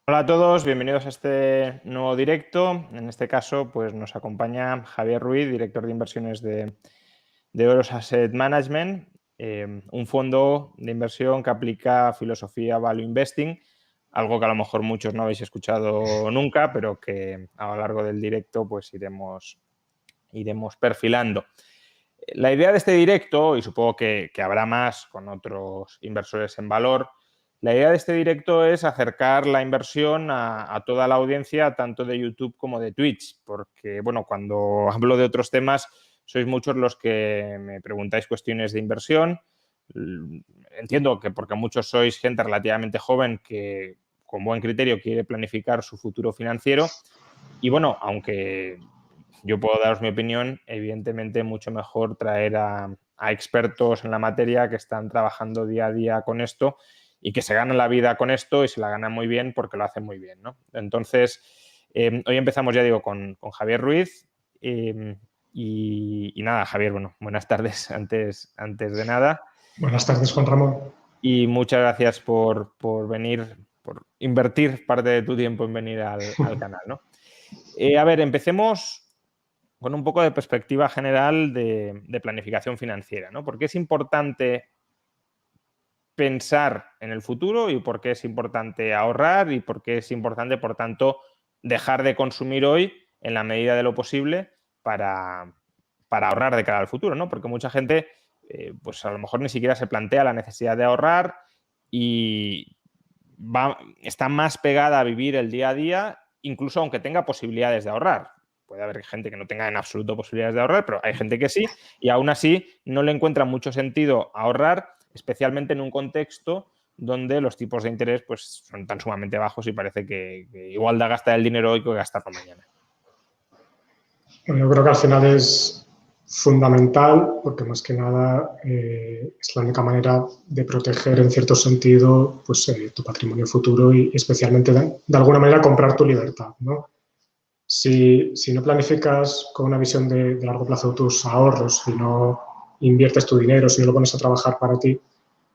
Hola a todos, bienvenidos a este nuevo directo. En este caso, pues nos acompaña Javier Ruiz, director de inversiones de Oros Asset Management, un fondo de inversión que aplica filosofía Value Investing, algo que a lo mejor muchos no habéis escuchado nunca, pero que a lo largo del directo pues iremos perfilando. La idea de este directo, y supongo que habrá más con otros inversores en valor, la idea de este directo es acercar la inversión a toda la audiencia, tanto de YouTube como de Twitch, porque, bueno, cuando hablo de otros temas, sois muchos los que me preguntáis cuestiones de inversión. Entiendo que porque muchos sois gente relativamente joven que con buen criterio quiere planificar su futuro financiero. Y bueno, aunque yo puedo daros mi opinión, evidentemente mucho mejor traer a expertos en la materia que están trabajando día a día con esto y que se ganan la vida con esto y se la ganan muy bien porque lo hacen muy bien, ¿no? Entonces, hoy empezamos, ya digo, con Javier Ruiz. Y nada, Javier, bueno, buenas tardes antes de nada. Buenas tardes, Juan Ramón. Y muchas gracias por venir, por invertir parte de tu tiempo en venir al canal, ¿no? A ver, empecemos con un poco de perspectiva general de planificación financiera, ¿no? ¿Por qué es importante pensar en el futuro y por qué es importante ahorrar y por qué es importante, por tanto, dejar de consumir hoy en la medida de lo posible para ahorrar de cara al futuro, ¿no? Porque mucha gente, pues a lo mejor ni siquiera se plantea la necesidad de ahorrar y está más pegada a vivir el día a día, incluso aunque tenga posibilidades de ahorrar. Puede haber gente que no tenga en absoluto posibilidades de ahorrar, pero hay gente que sí, y aún así no le encuentra mucho sentido ahorrar, especialmente en un contexto donde los tipos de interés pues, son tan sumamente bajos y parece que igual da gastar el dinero hoy que gastarlo mañana. Bueno, yo creo que al final es fundamental porque más que nada es la única manera de proteger en cierto sentido pues, tu patrimonio futuro y especialmente de alguna manera comprar tu libertad, ¿no? Si no planificas con una visión de largo plazo tus ahorros, si no inviertes tu dinero, si no lo pones a trabajar para ti,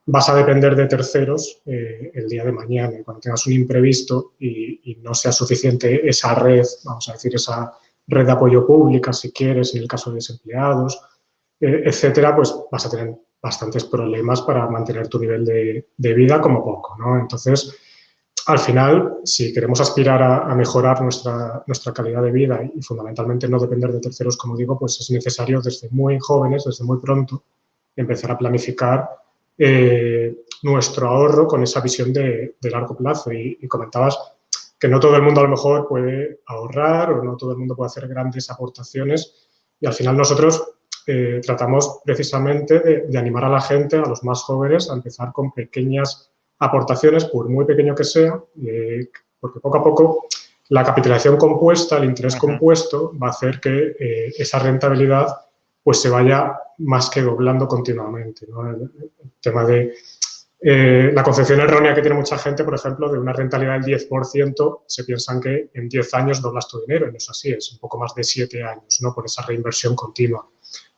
vas a depender de terceros el día de mañana. Y cuando tengas un imprevisto y no sea suficiente esa red, vamos a decir, esa red de apoyo pública, si quieres, en el caso de desempleados, etcétera, pues vas a tener bastantes problemas para mantener tu nivel de vida como poco, ¿no? Entonces, al final, si queremos aspirar a mejorar nuestra calidad de vida y fundamentalmente no depender de terceros, como digo, pues es necesario desde muy jóvenes, desde muy pronto, empezar a planificar nuestro ahorro con esa visión de largo plazo. Y comentabas que no todo el mundo a lo mejor puede ahorrar o no todo el mundo puede hacer grandes aportaciones y al final nosotros tratamos precisamente de animar a la gente, a los más jóvenes, a empezar con pequeñas aportaciones, por muy pequeño que sea, porque poco a poco la capitalización compuesta, el interés compuesto, va a hacer que esa rentabilidad pues se vaya más que doblando continuamente, ¿no? El tema de la concepción errónea que tiene mucha gente, por ejemplo, de una rentabilidad del 10%, se piensan que en 10 años doblas tu dinero, y no es así, es un poco más de 7 años, ¿no? Por esa reinversión continua.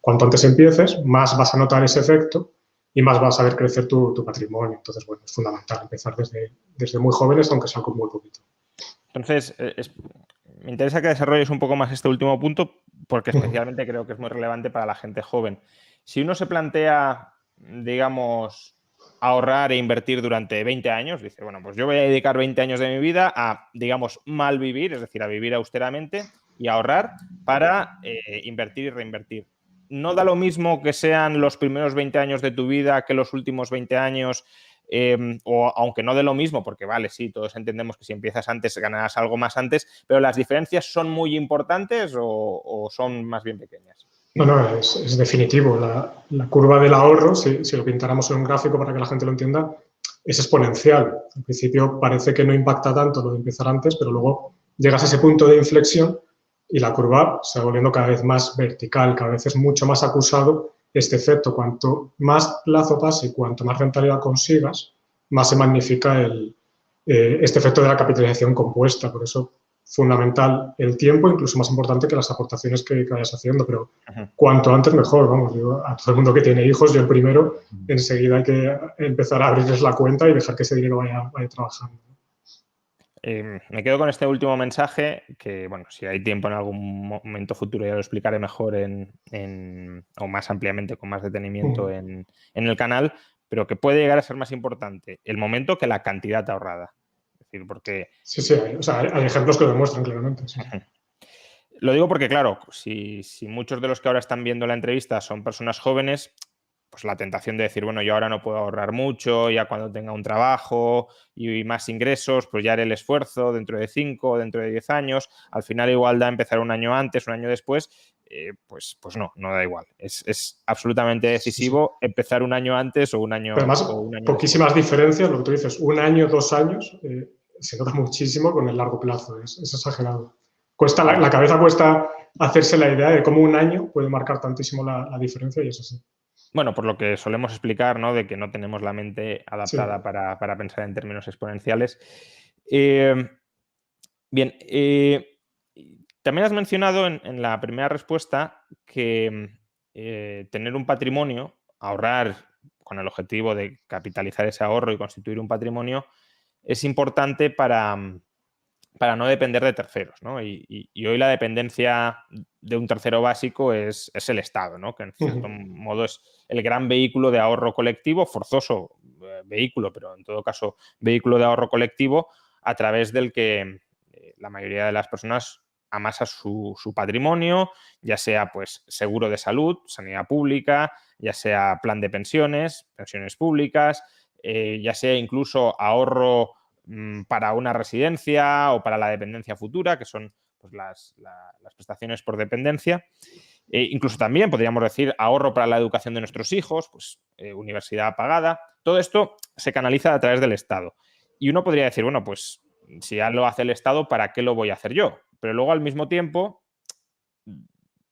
Cuanto antes empieces, más vas a notar ese efecto y más vas a ver crecer tu patrimonio. Entonces, bueno, es fundamental empezar desde muy jóvenes, aunque sea con muy poquito. Entonces, me interesa que desarrolles un poco más este último punto porque especialmente creo que es muy relevante para la gente joven. Si uno se plantea, digamos, ahorrar e invertir durante 20 años, dice, bueno, pues yo voy a dedicar 20 años de mi vida a, digamos, mal vivir, es decir, a vivir austeramente y ahorrar para invertir y reinvertir. No da lo mismo que sean los primeros 20 años de tu vida que los últimos 20 años. O aunque no de lo mismo, porque vale, sí, todos entendemos que si empiezas antes ganarás algo más antes, pero las diferencias son muy importantes o son más bien pequeñas. No, es definitivo. La curva del ahorro, si lo pintáramos en un gráfico para que la gente lo entienda, es exponencial. Al principio parece que no impacta tanto lo de empezar antes, pero luego llegas a ese punto de inflexión y la curva se va volviendo cada vez más vertical, cada vez es mucho más acusado este efecto. Cuanto más plazo pase y cuanto más rentabilidad consigas, más se magnifica este efecto de la capitalización compuesta. Por eso, fundamental el tiempo, incluso más importante que las aportaciones que vayas haciendo, pero cuanto antes mejor, vamos, digo, a todo el mundo que tiene hijos, yo el primero, enseguida hay que empezar a abrirles la cuenta y dejar que ese dinero vaya trabajando. Me quedo con este último mensaje que, bueno, si hay tiempo en algún momento futuro ya lo explicaré mejor o más ampliamente, con más detenimiento en el canal, pero que puede llegar a ser más importante el momento que la cantidad ahorrada. Es decir, porque... Sí, hay ejemplos que lo demuestran claramente. Sí. Lo digo porque, claro, si muchos de los que ahora están viendo la entrevista son personas jóvenes, pues la tentación de decir, bueno, yo ahora no puedo ahorrar mucho, ya cuando tenga un trabajo y más ingresos, pues ya haré el esfuerzo dentro de 5 o dentro de 10 años. Al final igual da empezar un año antes, un año después, pues no da igual. Es absolutamente decisivo empezar un año antes o un año, pero además, poquísimas después. Diferencias, lo que tú dices, 1 año, 2 años, se nota muchísimo con el largo plazo, es exagerado. La cabeza cuesta hacerse la idea de cómo 1 año puede marcar tantísimo la diferencia y es así. Bueno, por lo que solemos explicar, ¿no? De que no tenemos la mente adaptada para pensar en términos exponenciales. Bien, también has mencionado en la primera respuesta que tener un patrimonio, ahorrar con el objetivo de capitalizar ese ahorro y constituir un patrimonio, es importante para no depender de terceros, ¿no? Y hoy la dependencia de un tercero básico es el Estado, ¿no? Que en cierto modo es el gran vehículo de ahorro colectivo, forzoso vehículo, pero en todo caso vehículo de ahorro colectivo a través del que la mayoría de las personas amasa su patrimonio, ya sea pues seguro de salud, sanidad pública, ya sea plan de pensiones públicas, ya sea incluso ahorro para una residencia o para la dependencia futura, que son pues, las prestaciones por dependencia. Incluso también podríamos decir ahorro para la educación de nuestros hijos, pues universidad pagada. Todo esto se canaliza a través del Estado. Y uno podría decir, bueno, pues si ya lo hace el Estado, ¿para qué lo voy a hacer yo? Pero luego al mismo tiempo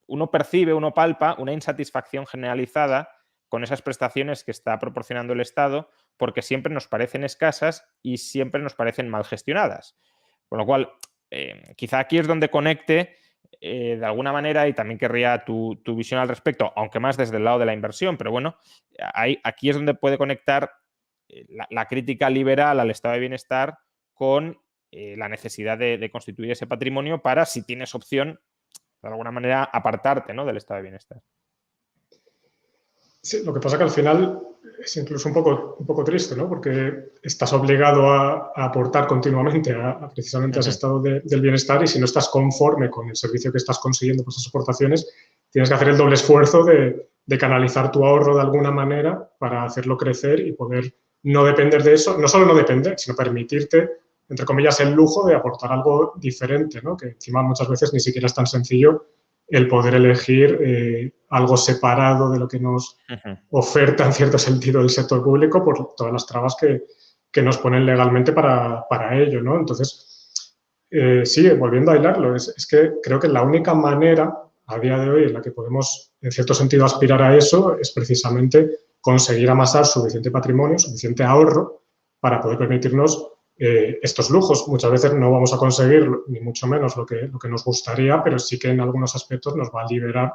uno percibe, uno palpa una insatisfacción generalizada con esas prestaciones que está proporcionando el Estado porque siempre nos parecen escasas y siempre nos parecen mal gestionadas. Con lo cual, quizá aquí es donde conecte de alguna manera, y también querría tu visión al respecto, aunque más desde el lado de la inversión, pero bueno, aquí es donde puede conectar la crítica liberal al estado de bienestar con la necesidad de constituir ese patrimonio para, si tienes opción, de alguna manera, apartarte, ¿no?, del estado de bienestar. Sí, lo que pasa que al final es incluso un poco triste, ¿no? Porque estás obligado a aportar continuamente precisamente a ese estado del bienestar, y si no estás conforme con el servicio que estás consiguiendo por esas aportaciones, tienes que hacer el doble esfuerzo de canalizar tu ahorro de alguna manera para hacerlo crecer y poder no depender de eso, no solo no depender, sino permitirte, entre comillas, el lujo de aportar algo diferente, ¿no? Que encima muchas veces ni siquiera es tan sencillo el poder elegir algo separado de lo que nos oferta en cierto sentido el sector público por todas las trabas que nos ponen legalmente para ello, ¿no? Entonces, sí, volviendo a hilarlo, es que creo que la única manera a día de hoy en la que podemos, en cierto sentido, aspirar a eso es precisamente conseguir amasar suficiente patrimonio, suficiente ahorro para poder permitirnos estos lujos. Muchas veces no vamos a conseguir ni mucho menos lo que nos gustaría, pero sí que en algunos aspectos nos va a liberar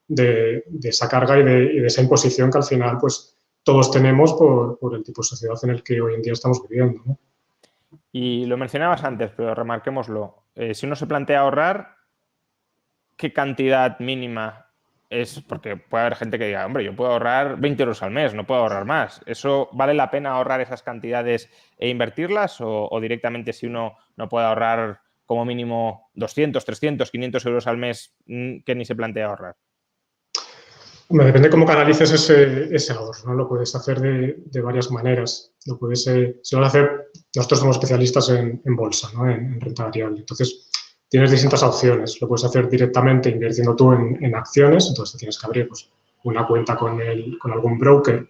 de esa carga y de esa imposición que al final pues todos tenemos por el tipo de sociedad en el que hoy en día estamos viviendo, ¿no? Y lo mencionabas antes, pero remarquémoslo. Si uno se plantea ahorrar, ¿qué cantidad mínima es? Porque puede haber gente que diga, hombre, yo puedo ahorrar 20 euros al mes, no puedo ahorrar más. ¿Eso vale la pena ahorrar esas cantidades e invertirlas? ¿O directamente si uno no puede ahorrar como mínimo 200, 300, 500 euros al mes, que ni se plantea ahorrar? Depende cómo canalices ese ahorro, ¿no? Lo puedes hacer de varias maneras. Lo puedes, si lo vas a hacer, nosotros somos especialistas en bolsa, ¿no? En renta variable. Entonces, tienes distintas opciones. Lo puedes hacer directamente invirtiendo tú en acciones, entonces te tienes que abrir pues, una cuenta con algún broker,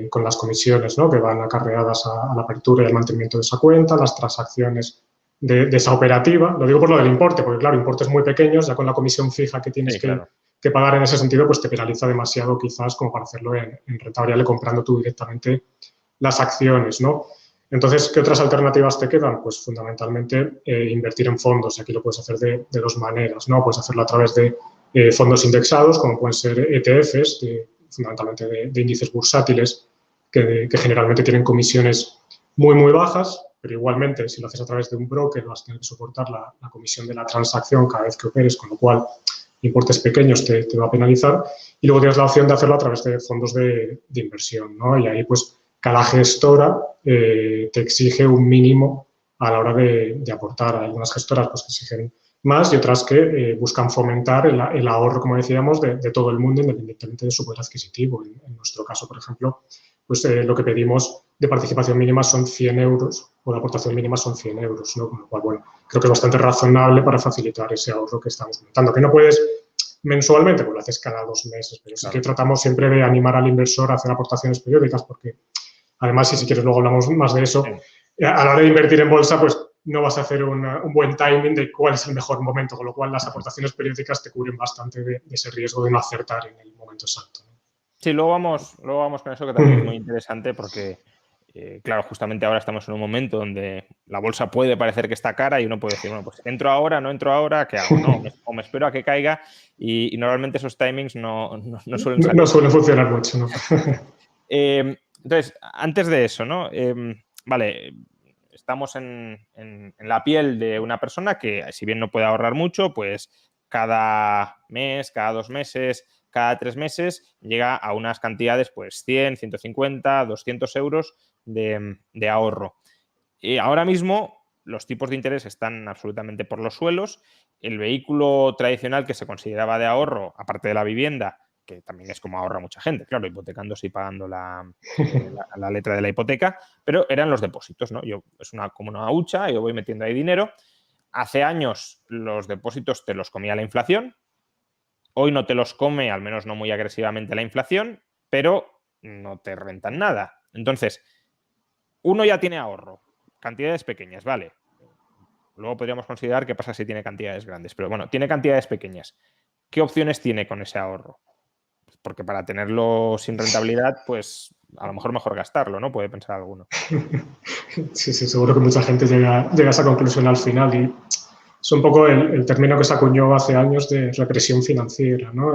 con las comisiones, ¿no?, que van acarreadas a la apertura y al mantenimiento de esa cuenta, las transacciones de esa operativa. Lo digo por lo del importe, porque claro, importes muy pequeños, ya con la comisión fija que tienes que pagar en ese sentido, pues te penaliza demasiado quizás como para hacerlo en renta variable comprando tú directamente las acciones, ¿no? Entonces, ¿qué otras alternativas te quedan? Pues fundamentalmente invertir en fondos, y aquí lo puedes hacer de dos maneras, ¿no? Puedes hacerlo a través de fondos indexados, como pueden ser ETFs, fundamentalmente de índices bursátiles, que generalmente tienen comisiones muy, muy bajas, pero igualmente si lo haces a través de un broker vas a tener que soportar la comisión de la transacción cada vez que operes, con lo cual importes pequeños te va a penalizar. Y luego tienes la opción de hacerlo a través de fondos de inversión, ¿no? Y ahí pues cada gestora te exige un mínimo a la hora de aportar. Hay algunas gestoras pues, que exigen más y otras que buscan fomentar el ahorro, como decíamos, de todo el mundo, independientemente de su poder adquisitivo. En nuestro caso, por ejemplo, pues lo que pedimos de participación mínima son 100 euros o la aportación mínima son 100 euros, ¿no? Con lo cual, bueno, creo que es bastante razonable para facilitar ese ahorro que estamos comentando. Que no puedes mensualmente, pues lo haces cada 2 meses, pero sí que tratamos siempre de animar al inversor a hacer aportaciones periódicas porque, además, y si quieres luego hablamos más de eso, a la hora de invertir en bolsa, pues no vas a hacer un buen timing de cuál es el mejor momento, con lo cual las aportaciones periódicas te cubren bastante de ese riesgo de no acertar en el momento exacto, ¿no? Sí, luego vamos con eso, que también es muy interesante porque, claro, justamente ahora estamos en un momento donde la bolsa puede parecer que está cara y uno puede decir, bueno, pues entro ahora, no entro ahora, ¿qué hago? No, o me espero a que caiga y normalmente esos timings no suelen salir. No suele funcionar mucho, ¿no? Entonces, antes de eso, ¿no? Vale, estamos en la piel de una persona que, si bien no puede ahorrar mucho, pues cada mes, cada 2 meses, cada 3 meses llega a unas cantidades, pues 100, 150, 200 euros de ahorro. Y ahora mismo los tipos de interés están absolutamente por los suelos. El vehículo tradicional que se consideraba de ahorro, aparte de la vivienda, que también es como ahorra mucha gente, claro, hipotecándose y pagando la letra de la hipoteca, pero eran los depósitos, ¿no? Como una hucha, yo voy metiendo ahí dinero. Hace años los depósitos te los comía la inflación, hoy no te los come, al menos no muy agresivamente, la inflación, pero no te rentan nada. Entonces, uno ya tiene ahorro, cantidades pequeñas, vale. Luego podríamos considerar qué pasa si tiene cantidades grandes, pero bueno, tiene cantidades pequeñas. ¿Qué opciones tiene con ese ahorro? Porque para tenerlo sin rentabilidad, pues a lo mejor gastarlo, ¿no? Puede pensar alguno. Sí, seguro que mucha gente llega a esa conclusión al final y es un poco el término que se acuñó hace años de represión financiera, ¿no?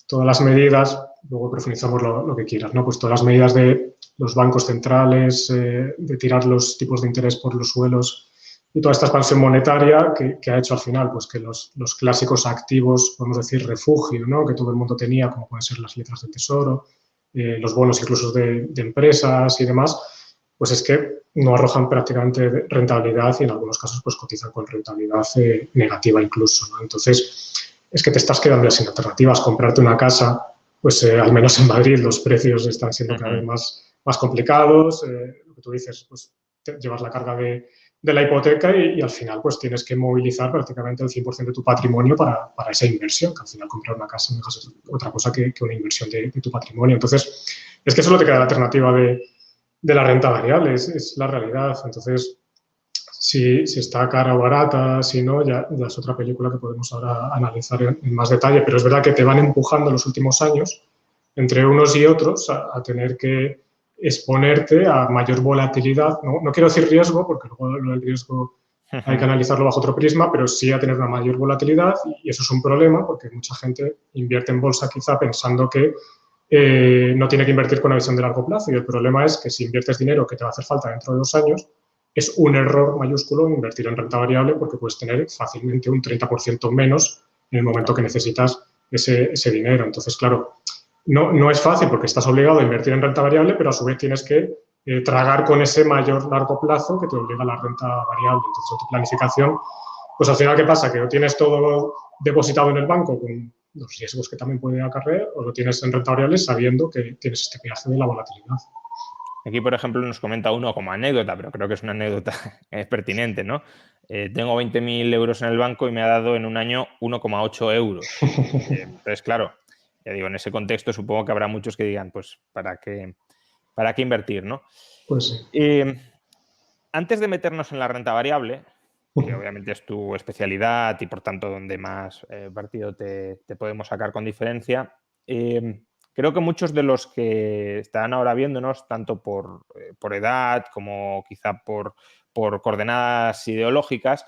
Todas las medidas, luego profundizamos lo que quieras, ¿no? Pues todas las medidas de los bancos centrales, de tirar los tipos de interés por los suelos y toda esta expansión monetaria que ha hecho al final pues que los clásicos activos, podemos decir, refugio, ¿no? Que todo el mundo tenía, como pueden ser las letras del tesoro, los bonos incluso de empresas y demás, pues es que no arrojan prácticamente rentabilidad y en algunos casos pues cotizan con rentabilidad negativa incluso, ¿no? Entonces, es que te estás quedando sin alternativas. Comprarte una casa, pues al menos en Madrid los precios están siendo cada vez más complicados. Lo que tú dices, pues llevas la carga de la hipoteca y al final pues tienes que movilizar prácticamente el 100% de tu patrimonio para esa inversión, que al final comprar una casa no es otra cosa que una inversión de tu patrimonio. Entonces, es que solo te queda la alternativa de la renta variable, es la realidad. Entonces, si está cara o barata, si no, ya es otra película que podemos ahora analizar en más detalle. Pero es verdad que te van empujando los últimos años, entre unos y otros, a tener que exponerte a mayor volatilidad. No quiero decir riesgo, porque luego el riesgo hay que analizarlo bajo otro prisma, pero sí a tener una mayor volatilidad y eso es un problema porque mucha gente invierte en bolsa quizá pensando que no tiene que invertir con una visión de largo plazo y el problema es que si inviertes dinero que te va a hacer falta dentro de 2 años, es un error mayúsculo invertir en renta variable porque puedes tener fácilmente un 30% menos en el momento que necesitas ese dinero. Entonces, claro, no es fácil porque estás obligado a invertir en renta variable, pero a su vez tienes que tragar con ese mayor largo plazo que te obliga a la renta variable. Entonces, tu planificación, pues al final, ¿qué pasa? Que o tienes todo depositado en el banco con los riesgos que también puede acarrear, o lo tienes en renta variable sabiendo que tienes este peaje de la volatilidad. Aquí, por ejemplo, nos comenta uno como anécdota, pero creo que es una anécdota pertinente, ¿no? Tengo 20.000 euros en el banco y me ha dado en un año 1,8 euros. Entonces, claro, ya digo, en ese contexto supongo que habrá muchos que digan, pues, ¿para qué invertir, no? Pues sí. Antes de meternos en la renta variable, que obviamente es tu especialidad y por tanto donde más partido te podemos sacar con diferencia, creo que muchos de los que están ahora viéndonos, tanto por edad como quizá por coordenadas ideológicas,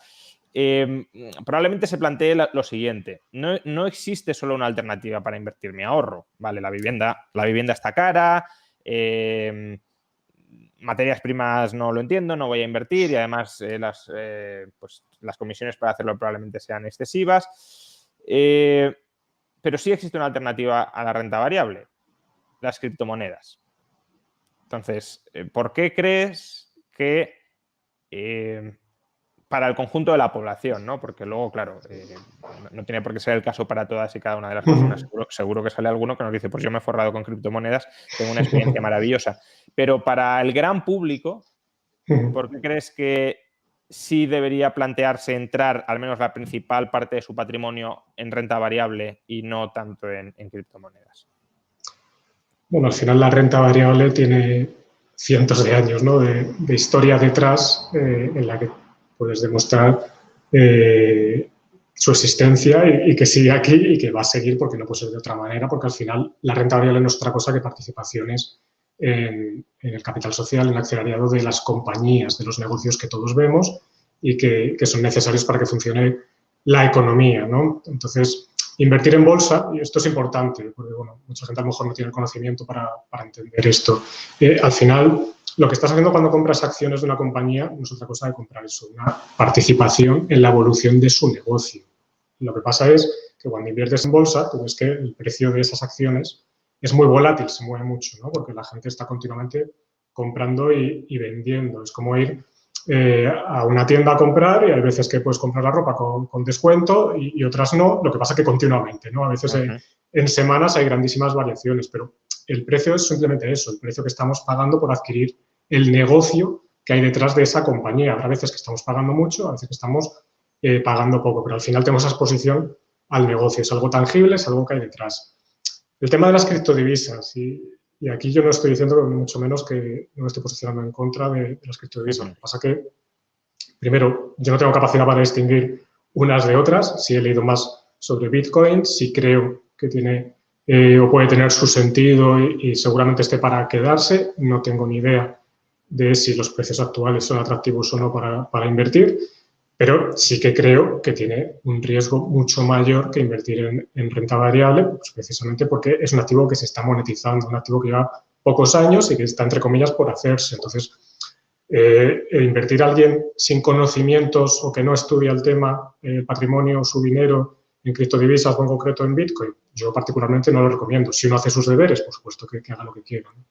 probablemente se plantee lo siguiente. No existe solo una alternativa para invertir mi ahorro. Vale, la vivienda está cara, materias primas no lo entiendo, no voy a invertir y además pues las comisiones para hacerlo probablemente sean excesivas. Pero sí existe una alternativa a la renta variable, las criptomonedas. Entonces, ¿por qué crees que para el conjunto de la población, ¿no? Porque luego, claro, no tiene por qué ser el caso para todas y cada una de las personas. Seguro que sale alguno que nos dice, pues yo me he forrado con criptomonedas, tengo una experiencia maravillosa. Pero para el gran público, ¿por qué crees que sí debería plantearse entrar al menos la principal parte de su patrimonio en renta variable y no tanto en criptomonedas? Bueno, al final la renta variable tiene cientos de años, ¿no?, de historia detrás, en la que puedes demostrar su existencia y que sigue aquí y que va a seguir porque no puede ser de otra manera, porque al final la renta variable no es otra cosa que participaciones en el capital social, en el accionariado de las compañías, de los negocios que todos vemos y que son necesarios para que funcione la economía, ¿no? Entonces, invertir en bolsa, y esto es importante, porque bueno, mucha gente a lo mejor no tiene el conocimiento para entender esto. Al final, lo que estás haciendo cuando compras acciones de una compañía no es otra cosa que comprar eso, una participación en la evolución de su negocio. Lo que pasa es que cuando inviertes en bolsa, tú ves que el precio de esas acciones es muy volátil, se mueve mucho, ¿no? Porque la gente está continuamente comprando y vendiendo. Es como ir a una tienda a comprar y hay veces que puedes comprar la ropa con descuento y otras no, lo que pasa que continuamente, ¿no? A veces en semanas hay grandísimas variaciones, pero el precio es simplemente eso, el precio que estamos pagando por adquirir el negocio que hay detrás de esa compañía. Habrá veces que estamos pagando mucho, a veces que estamos pagando poco, pero al final tenemos esa exposición al negocio, es algo tangible, es algo que hay detrás. El tema de las criptodivisas, y aquí yo no estoy diciendo, ni mucho menos, que no me estoy posicionando en contra de las criptodivisas. Lo que pasa que, primero, yo no tengo capacidad para distinguir unas de otras. Sí he leído más sobre Bitcoin, sí creo que tiene o puede tener su sentido y seguramente esté para quedarse. No tengo ni idea de si los precios actuales son atractivos o no para invertir, pero sí que creo que tiene un riesgo mucho mayor que invertir en renta variable, pues precisamente porque es un activo que se está monetizando, un activo que lleva pocos años y que está, entre comillas, por hacerse. Entonces, invertir a alguien sin conocimientos o que no estudia el tema, el patrimonio, su dinero en criptodivisas o en concreto en Bitcoin, yo particularmente no lo recomiendo. Si uno hace sus deberes, por supuesto que haga lo que quiera, ¿no?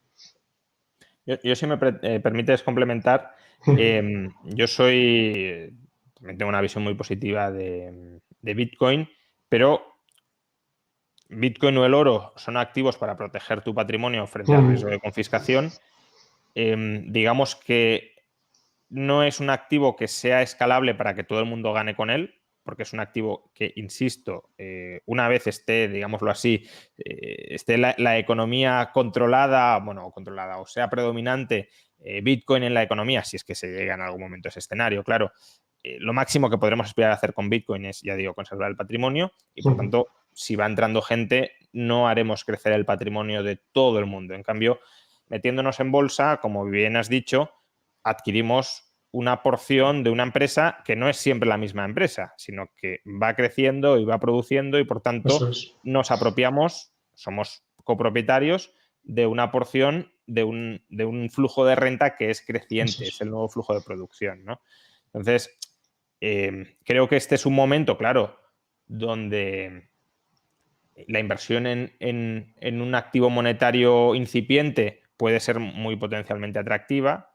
Yo si me permites complementar, yo también tengo una visión muy positiva de Bitcoin, pero Bitcoin o el oro son activos para proteger tu patrimonio frente al riesgo de confiscación. Digamos que no es un activo que sea escalable para que todo el mundo gane con él, porque es un activo que, insisto, una vez esté, digámoslo así, esté la economía controlada o sea predominante Bitcoin en la economía, si es que se llega en algún momento a ese escenario, claro, lo máximo que podremos aspirar a hacer con Bitcoin es, ya digo, conservar el patrimonio y, por tanto, si va entrando gente, no haremos crecer el patrimonio de todo el mundo. En cambio, metiéndonos en bolsa, como bien has dicho, adquirimos una porción de una empresa que no es siempre la misma empresa, sino que va creciendo y va produciendo y, por tanto, nos apropiamos, somos copropietarios de una porción de un flujo de renta que es creciente, es el nuevo flujo de producción, ¿no? Entonces, creo que este es un momento, claro, donde la inversión en un activo monetario incipiente puede ser muy potencialmente atractiva.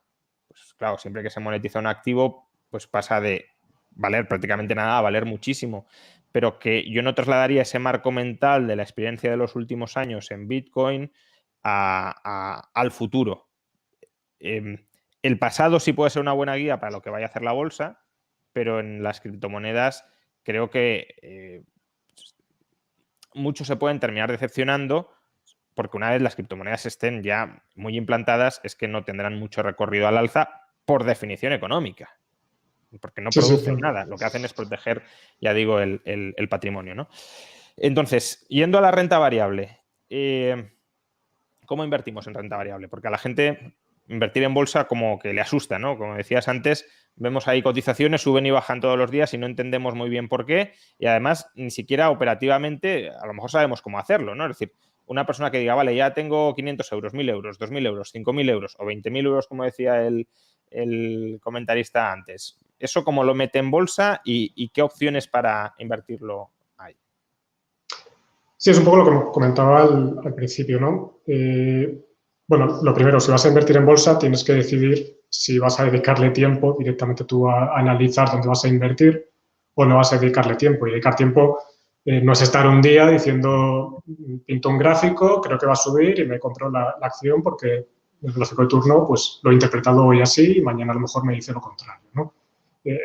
Pues claro, siempre que se monetiza un activo, pues pasa de valer prácticamente nada a valer muchísimo. Pero que yo no trasladaría ese marco mental de la experiencia de los últimos años en Bitcoin al futuro. El pasado sí puede ser una buena guía para lo que vaya a hacer la bolsa, pero en las criptomonedas creo que muchos se pueden terminar decepcionando porque una vez las criptomonedas estén ya muy implantadas es que no tendrán mucho recorrido al alza por definición económica, porque no producen nada. Lo que hacen es proteger, ya digo, el patrimonio, ¿no? Entonces, yendo a la renta variable, ¿cómo invertimos en renta variable? Porque a la gente invertir en bolsa como que le asusta, ¿no? Como decías antes, vemos ahí cotizaciones, suben y bajan todos los días y no entendemos muy bien por qué. Y además, ni siquiera operativamente, a lo mejor sabemos cómo hacerlo, ¿no? Es decir, una persona que diga, vale, ya tengo 500 euros, 1.000 euros, 2.000 euros, 5.000 euros o 20.000 euros, como decía el comentarista antes, ¿eso cómo lo mete en bolsa y qué opciones para invertirlo hay? Sí, es un poco lo que comentaba al principio, ¿no? Bueno, lo primero, si vas a invertir en bolsa, tienes que decidir si vas a dedicarle tiempo directamente tú a analizar dónde vas a invertir o no vas a dedicarle tiempo. Y dedicar tiempo no es estar un día diciendo, pinto un gráfico, creo que va a subir y me compro la acción porque el gráfico de turno pues lo he interpretado hoy así y mañana a lo mejor me dice lo contrario, ¿no?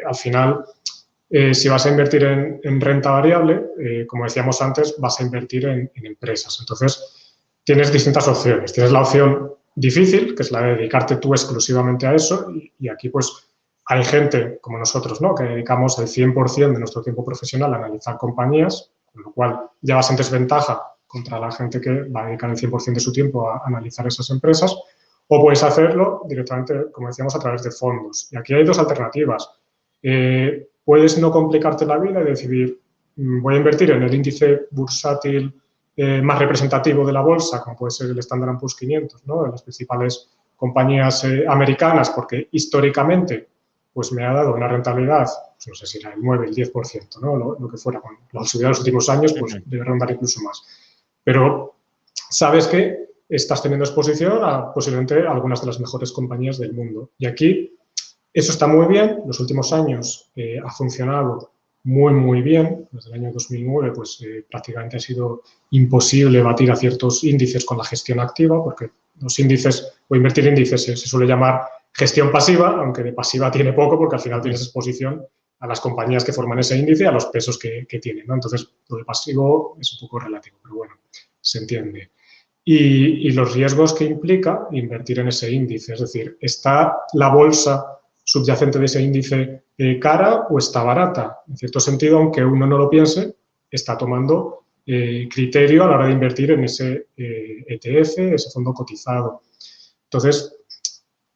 Al final, si vas a invertir en renta variable, como decíamos antes, vas a invertir en empresas. Entonces, tienes distintas opciones. Tienes la opción difícil, que es la de dedicarte tú exclusivamente a eso, y aquí pues hay gente como nosotros, ¿no?, que dedicamos el 100% de nuestro tiempo profesional a analizar compañías, con lo cual ya vas en desventaja contra la gente que va a dedicar el 100% de su tiempo a analizar esas empresas, o puedes hacerlo directamente, como decíamos, a través de fondos. Y aquí hay dos alternativas. Puedes no complicarte la vida y decidir, voy a invertir en el índice bursátil más representativo de la bolsa, como puede ser el Standard & Poor's 500, ¿no?, de las principales compañías americanas, porque históricamente pues me ha dado una rentabilidad, pues no sé si era el 9, el 10%, ¿no?, lo que fuera. Con la subida de los últimos años, pues debe rondar incluso más. Pero sabes que estás teniendo exposición a posiblemente algunas de las mejores compañías del mundo. Y aquí eso está muy bien. Los últimos años ha funcionado muy, muy bien. Desde el año 2009, pues prácticamente ha sido imposible batir a ciertos índices con la gestión activa, porque los índices, o invertir índices, se suele llamar gestión pasiva, aunque de pasiva tiene poco, porque al final tienes exposición a las compañías que forman ese índice, a los pesos que tienen, ¿no? Entonces, lo de pasivo es un poco relativo, pero bueno, se entiende. Y los riesgos que implica invertir en ese índice, es decir, ¿está la bolsa subyacente de ese índice cara o está barata? En cierto sentido, aunque uno no lo piense, está tomando criterio a la hora de invertir en ese ETF, ese fondo cotizado. Entonces,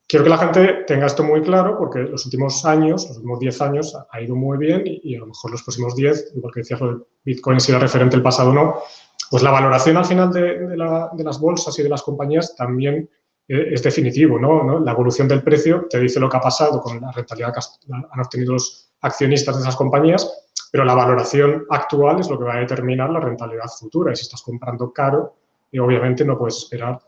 quiero que la gente tenga esto muy claro porque los últimos años, los últimos 10 años, ha ido muy bien y a lo mejor los próximos 10, igual que decías, lo del Bitcoin, si era referente el pasado o no, pues la valoración al final de las bolsas y de las compañías también es definitivo, ¿no? La evolución del precio te dice lo que ha pasado con la rentabilidad que han obtenido los accionistas de esas compañías, pero la valoración actual es lo que va a determinar la rentabilidad futura. Y si estás comprando caro, obviamente no puedes esperar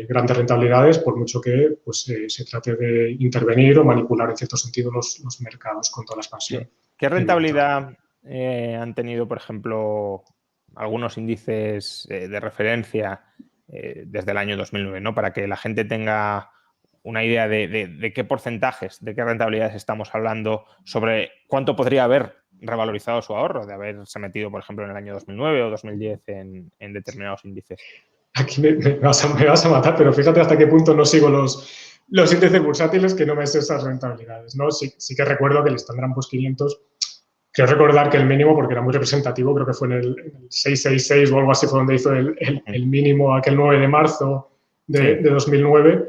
grandes rentabilidades por mucho que pues, se trate de intervenir o manipular en cierto sentido los mercados con toda la expansión. Sí. ¿Qué rentabilidad han tenido, por ejemplo, algunos índices de referencia desde el año 2009, ¿no? Para que la gente tenga una idea de qué porcentajes, de qué rentabilidades estamos hablando, sobre cuánto podría haber revalorizado su ahorro de haberse metido, por ejemplo, en el año 2009 o 2010 en determinados índices. Aquí me vas a matar, pero fíjate hasta qué punto no sigo los índices bursátiles que no me sé esas rentabilidades, ¿no? Sí que recuerdo que el Standard & Poor's 500, creo recordar que el mínimo, porque era muy representativo, creo que fue en el 666 o algo así, fue donde hizo el mínimo aquel 9 de marzo de 2009.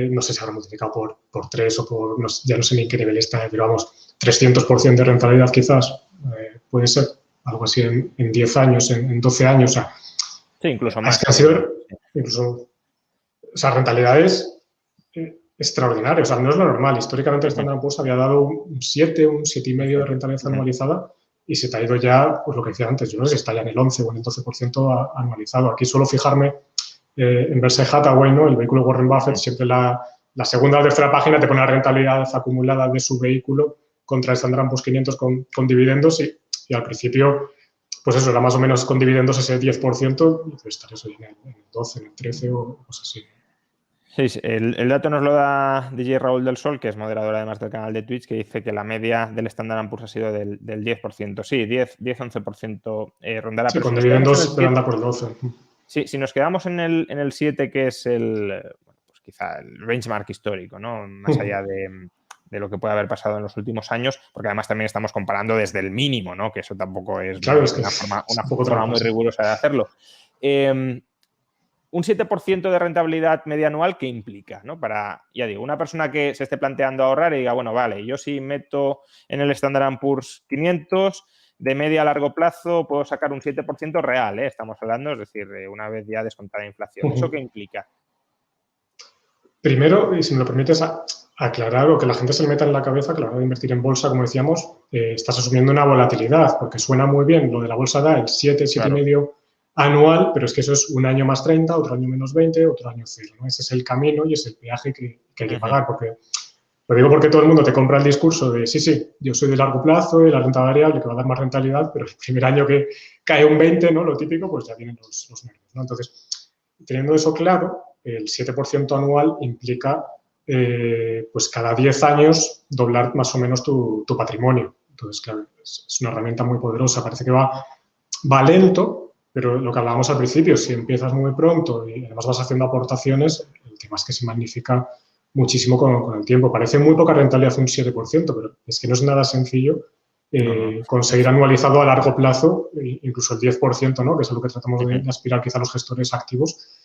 No sé si habrá multiplicado por 3 o por, ya no sé ni en qué nivel está, pero vamos, 300% de rentabilidad quizás, puede ser, algo así en 10 años, en 12 años, o sea, sí, incluso más. Es que han sido incluso, o sea, rentabilidades extraordinarias. O sea, no es lo normal. Históricamente el Standard & Poor's había dado un 7, un 7,5 de rentabilidad anualizada y se te ha ido ya, pues lo que decía antes, yo no sé si está ya en el 11 o en el 12% anualizado. Aquí suelo fijarme en Berkshire Hathaway, ¿no?, el vehículo Warren Buffett, siempre la segunda o tercera página te pone la rentabilidad acumulada de su vehículo contra el Standard & Poor's 500 con dividendos y al principio, pues eso, era más o menos con dividendos ese 10%, y puede estar eso en el 12, en el 13 o cosas así. Sí, el dato nos lo da DJ Raúl del Sol, que es moderador además del canal de Twitch, que dice que la media del Standard & Poor's ha sido del 10%. Sí, 10-11% rondará. Sí, Pero con si nos quedamos en el dividendos 7, anda por el 12. sí, si nos quedamos en el 7, que es pues quizá el benchmark histórico, ¿no?, más allá de lo que puede haber pasado en los últimos años, porque además también estamos comparando desde el mínimo, ¿no?, que eso tampoco es, claro, es que una un poco forma muy trampas. rigurosa de hacerlo. Un 7% de rentabilidad media anual, ¿qué implica? ¿No? Para, ya digo, una persona que se esté planteando ahorrar y diga, bueno, vale, yo sí meto en el Standard & Poor's 500, de media a largo plazo puedo sacar un 7% real, estamos hablando, es decir, una vez ya descontada la inflación. ¿Eso qué implica? Primero, y si me lo permites, aclarar o que la gente se le meta en la cabeza que a la hora de invertir en bolsa, como decíamos, estás asumiendo una volatilidad, porque suena muy bien, lo de la bolsa da el 7, 7,5 anual, pero es que eso es un año más 30, otro año menos 20, otro año 0, ¿no? Ese es el camino y es el peaje que hay que pagar, porque lo digo porque todo el mundo te compra el discurso de sí, yo soy de largo plazo y la renta variable que va a dar más rentabilidad, pero el primer año que cae un 20, ¿no? Lo típico, pues ya vienen los nervios, ¿no? Entonces, teniendo eso claro, el 7% anual implica, pues cada 10 años doblar más o menos tu patrimonio. Entonces, claro, es una herramienta muy poderosa. Parece que va lento, pero lo que hablábamos al principio, si empiezas muy pronto y además vas haciendo aportaciones, el tema es que se magnifica muchísimo con el tiempo. Parece muy poca rentabilidad un 7%, pero es que no es nada sencillo conseguir anualizado a largo plazo, incluso el 10%, ¿no? Que es a lo que tratamos de aspirar quizá los gestores activos,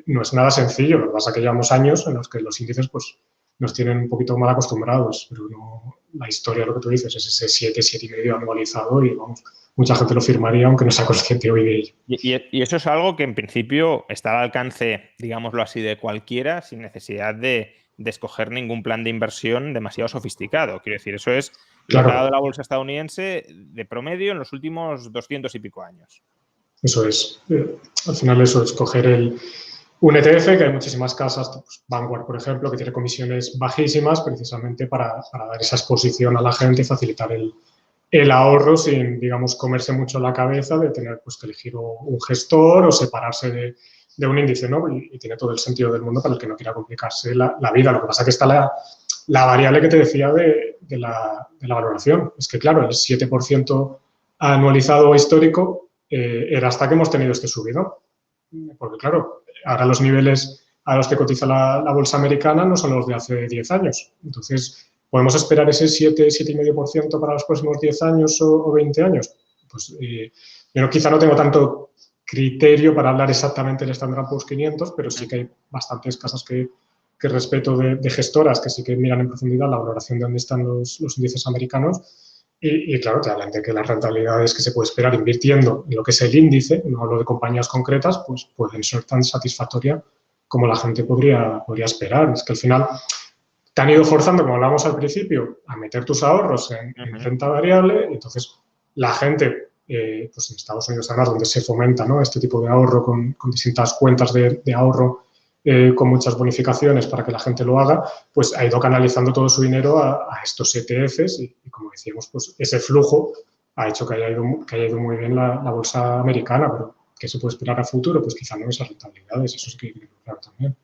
no es nada sencillo. Lo que pasa es que llevamos años en los que los índices pues, nos tienen un poquito mal acostumbrados, pero no, la historia, lo que tú dices, es ese 7, 7,5 anualizado y vamos, mucha gente lo firmaría aunque no sea consciente hoy de ello. Y eso es algo que en principio está al alcance, digámoslo así, de cualquiera sin necesidad de escoger ningún plan de inversión demasiado sofisticado. Quiero decir, eso es lo que ha dado la bolsa estadounidense de promedio en los últimos 200 y pico años. Eso es. Al final eso es coger un ETF, que hay muchísimas casas, pues Vanguard, por ejemplo, que tiene comisiones bajísimas precisamente para dar esa exposición a la gente y facilitar el ahorro sin, digamos, comerse mucho la cabeza de tener pues, que elegir un gestor o separarse de un índice, ¿no? Y tiene todo el sentido del mundo para el que no quiera complicarse la vida. Lo que pasa es que está la variable que te decía de la valoración. Es que, claro, el 7% anualizado histórico era hasta que hemos tenido este subido. Porque, claro, ahora los niveles a los que cotiza la bolsa americana no son los de hace 10 años. Entonces, ¿podemos esperar ese 7, 7,5% para los próximos 10 años o 20 años? Pues yo quizá no tengo tanto criterio para hablar exactamente del Standard & Poor's 500, pero sí que hay bastantes casas que respeto de gestoras que sí que miran en profundidad la valoración de dónde están los índices americanos y claro, te hablan de que las rentabilidades que se puede esperar invirtiendo en lo que es el índice, no hablo de compañías concretas, pues pueden ser tan satisfactorias como la gente podría esperar. Es que al final te han ido forzando, como hablábamos al principio, a meter tus ahorros en renta variable. Entonces, la gente, pues en Estados Unidos además, donde se fomenta, ¿no?, este tipo de ahorro con distintas cuentas de ahorro con muchas bonificaciones para que la gente lo haga, pues ha ido canalizando todo su dinero a estos ETFs y como decíamos, pues ese flujo ha hecho que haya ido muy bien la bolsa americana, pero ¿qué se puede esperar a futuro? Pues quizá no esas rentabilidades, eso sí que hay que claro también.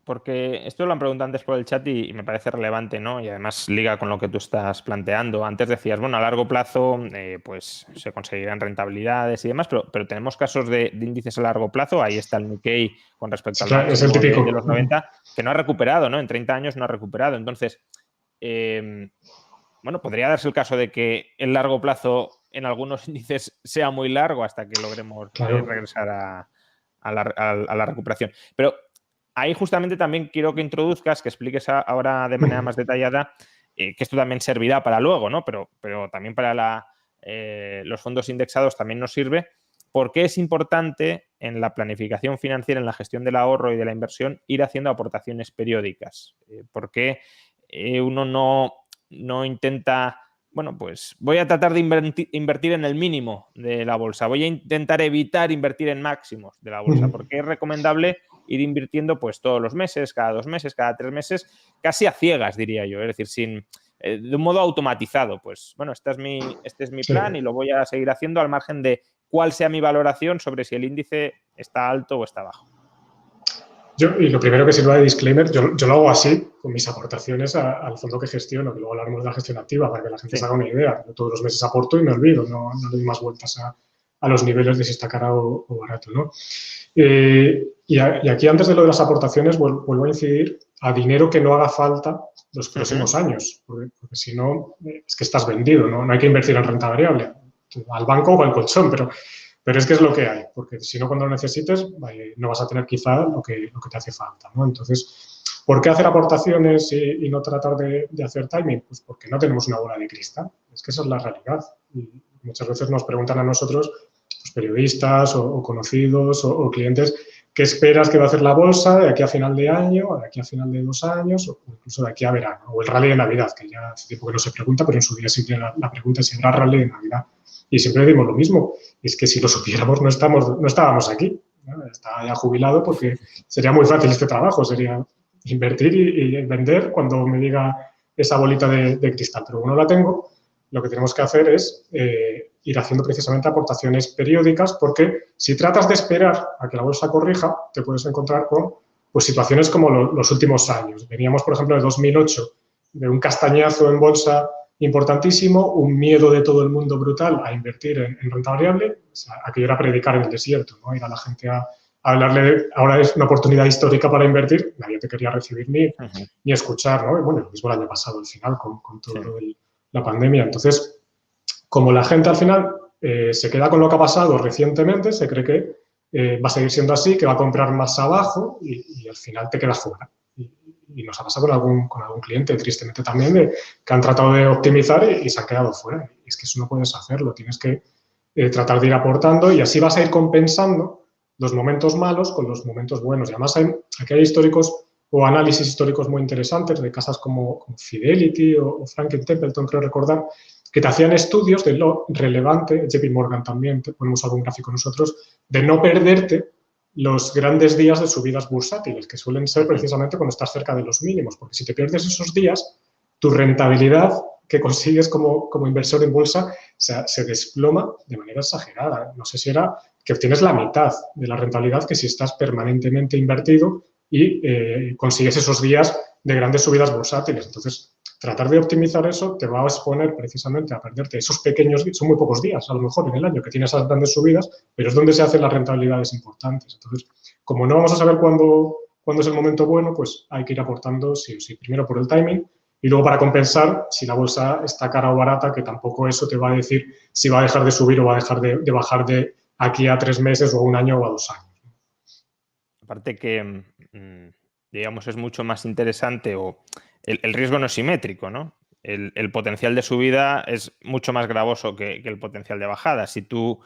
Porque esto lo han preguntado antes por el chat y me parece relevante, ¿no? Y además liga con lo que tú estás planteando. Antes decías, bueno, a largo plazo pues se conseguirán rentabilidades y demás, pero tenemos casos de índices a largo plazo. Ahí está el Nikkei con respecto al máximo de los 90, que no ha recuperado, ¿no? En 30 años no ha recuperado. Entonces, bueno, podría darse el caso de que el largo plazo en algunos índices sea muy largo hasta que logremos regresar a la recuperación. Pero ahí justamente también quiero que introduzcas, que expliques ahora de manera más detallada, que esto también servirá para luego, ¿no? Pero también para los fondos indexados también nos sirve. ¿Por qué es importante en la planificación financiera, en la gestión del ahorro y de la inversión, ir haciendo aportaciones periódicas? ¿Por qué uno no intenta, bueno, pues voy a tratar de invertir en el mínimo de la bolsa, voy a intentar evitar invertir en máximos de la bolsa? Porque es recomendable ir invirtiendo pues todos los meses, cada 2 meses, cada 3 meses, casi a ciegas, diría yo, es decir, de un modo automatizado. Pues bueno, este es mi plan y lo voy a seguir haciendo al margen de cuál sea mi valoración sobre si el índice está alto o está bajo. Y lo primero que sirva de disclaimer, yo lo hago así, con mis aportaciones al fondo que gestiono, que luego hablaremos de la gestión activa para que la gente se haga una idea. Yo todos los meses aporto y me olvido, no le doy más vueltas a los niveles de si está caro o barato, ¿no? Y aquí, antes de lo de las aportaciones, vuelvo a incidir a dinero que no haga falta los próximos años, porque si no, es que estás vendido, ¿no? No hay que invertir en renta variable, al banco o al colchón, pero es que es lo que hay, porque si no, cuando lo necesites, no vas a tener quizá lo que te hace falta, ¿no? Entonces, ¿por qué hacer aportaciones y no tratar de hacer timing? Pues porque no tenemos una bola de cristal, es que esa es la realidad. Y Muchas veces nos preguntan a nosotros, pues, periodistas o conocidos o clientes, ¿qué esperas que va a hacer la bolsa de aquí a final de año, o de aquí a final de 2 años, o incluso de aquí a verano? O el rally de Navidad, que ya hace tiempo que no se pregunta, pero en su día siempre la pregunta es si habrá rally de Navidad. Y siempre decimos lo mismo, es que si lo supiéramos no estábamos aquí, ¿no? Está ya jubilado porque sería muy fácil este trabajo, sería invertir y vender cuando me diga esa bolita de cristal. Pero como no la tengo, lo que tenemos que hacer es ir haciendo precisamente aportaciones periódicas, porque si tratas de esperar a que la bolsa corrija, te puedes encontrar con, pues, situaciones como los últimos años. Veníamos, por ejemplo, de 2008, de un castañazo en bolsa importantísimo, un miedo de todo el mundo brutal a invertir en renta variable. O sea, aquello era predicar en el desierto, ¿no? Ir a la gente a hablarle, ahora es una oportunidad histórica para invertir, nadie te quería recibir ni escuchar, ¿no? Y bueno, lo mismo el año pasado, al final, con todo la pandemia. Entonces, como la gente al final se queda con lo que ha pasado recientemente, se cree que va a seguir siendo así, que va a comprar más abajo y al final te quedas fuera. Y nos ha pasado con algún cliente, tristemente también, que han tratado de optimizar y se han quedado fuera. Y es que eso no puedes hacerlo, tienes que tratar de ir aportando y así vas a ir compensando los momentos malos con los momentos buenos. Y además aquí hay históricos o análisis históricos muy interesantes de casas como Fidelity o Franklin Templeton, creo recordar, que te hacían estudios de lo relevante, JP Morgan también, ponemos algún gráfico nosotros, de no perderte los grandes días de subidas bursátiles, que suelen ser precisamente cuando estás cerca de los mínimos, porque si te pierdes esos días, tu rentabilidad que consigues como inversor en bolsa se desploma de manera exagerada. No sé si era que obtienes la mitad de la rentabilidad que si estás permanentemente invertido y consigues esos días de grandes subidas bursátiles. Entonces, tratar de optimizar eso te va a exponer precisamente a perderte esos pequeños días, son muy pocos días a lo mejor en el año que tienes esas grandes subidas, pero es donde se hacen las rentabilidades importantes. Entonces, como no vamos a saber cuándo es el momento bueno, pues hay que ir aportando sí o sí, primero por el timing y luego para compensar si la bolsa está cara o barata, que tampoco eso te va a decir si va a dejar de subir o va a dejar de bajar de aquí a 3 meses o a 1 año o a 2 años. Aparte que, digamos, es mucho más interesante o el riesgo no es simétrico, ¿no? El potencial de subida es mucho más gravoso que el potencial de bajada. Si tú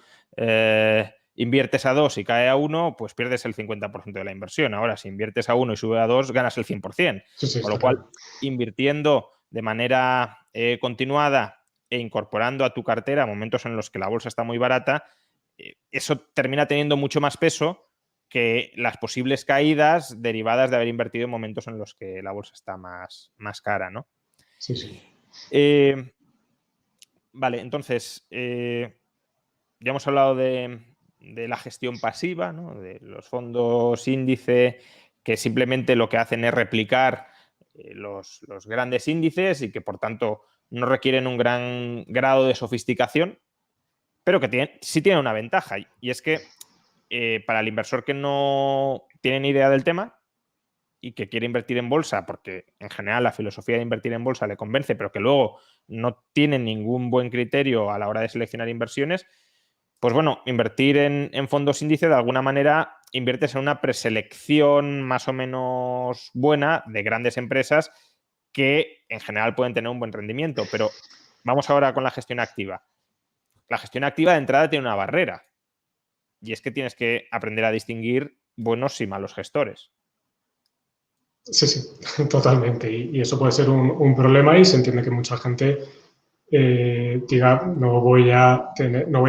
inviertes a 2 y cae a 1, pues pierdes el 50% de la inversión. Ahora, si inviertes a 1 y sube a 2, ganas el 100%. Sí, Con lo cual, invirtiendo de manera continuada e incorporando a tu cartera momentos en los que la bolsa está muy barata, eso termina teniendo mucho más peso que las posibles caídas derivadas de haber invertido en momentos en los que la bolsa está más cara, ¿no? Sí, sí. Vale, entonces, ya hemos hablado de la gestión pasiva, ¿no? De los fondos índice que simplemente lo que hacen es replicar los grandes índices y que, por tanto, no requieren un gran grado de sofisticación, pero que sí tienen una ventaja, y es que para el inversor que no tiene ni idea del tema y que quiere invertir en bolsa, porque en general la filosofía de invertir en bolsa le convence, pero que luego no tiene ningún buen criterio a la hora de seleccionar inversiones, pues bueno, invertir en fondos índice de alguna manera inviertes en una preselección más o menos buena de grandes empresas que en general pueden tener un buen rendimiento. Pero vamos ahora con la gestión activa. La gestión activa de entrada tiene una barrera, y es que tienes que aprender a distinguir buenos y malos gestores. Sí, sí, totalmente. Y eso puede ser un problema y se entiende que mucha gente diga, no voy a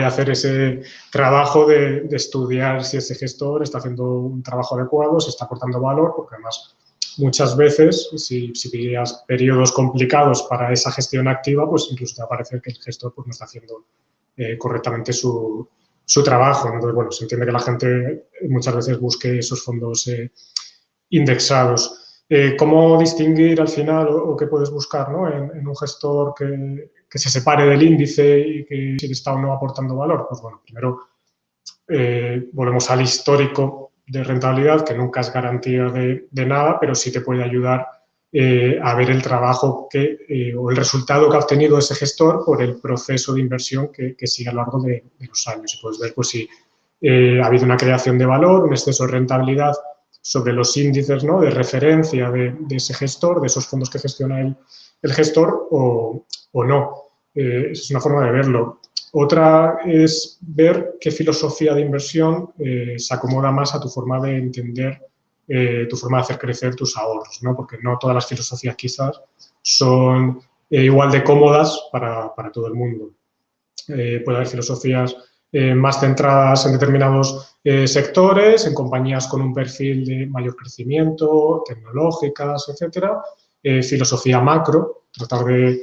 hacer ese trabajo de estudiar si ese gestor está haciendo un trabajo adecuado, si está aportando valor, porque además muchas veces, si pillas periodos complicados para esa gestión activa, pues incluso te va a parecer que el gestor pues, no está haciendo correctamente su trabajo. Entonces, bueno, se entiende que la gente muchas veces busque esos fondos indexados. ¿Cómo distinguir al final o qué puedes buscar, ¿no? en un gestor que se separe del índice y que si está o no aportando valor? Pues bueno, primero volvemos al histórico de rentabilidad, que nunca es garantía de nada, pero sí te puede ayudar a ver el trabajo o el resultado que ha obtenido ese gestor por el proceso de inversión que sigue a lo largo de los años. Y puedes ver pues, si ha habido una creación de valor, un exceso de rentabilidad sobre los índices, ¿no? de referencia de ese gestor, de esos fondos que gestiona el gestor o no. Es una forma de verlo. Otra es ver qué filosofía de inversión se acomoda más a tu forma de entender, tu forma de hacer crecer tus ahorros, ¿no? Porque no todas las filosofías quizás son igual de cómodas para todo el mundo. Puede haber filosofías más centradas en determinados sectores, en compañías con un perfil de mayor crecimiento, tecnológicas, etcétera. Filosofía macro, tratar de,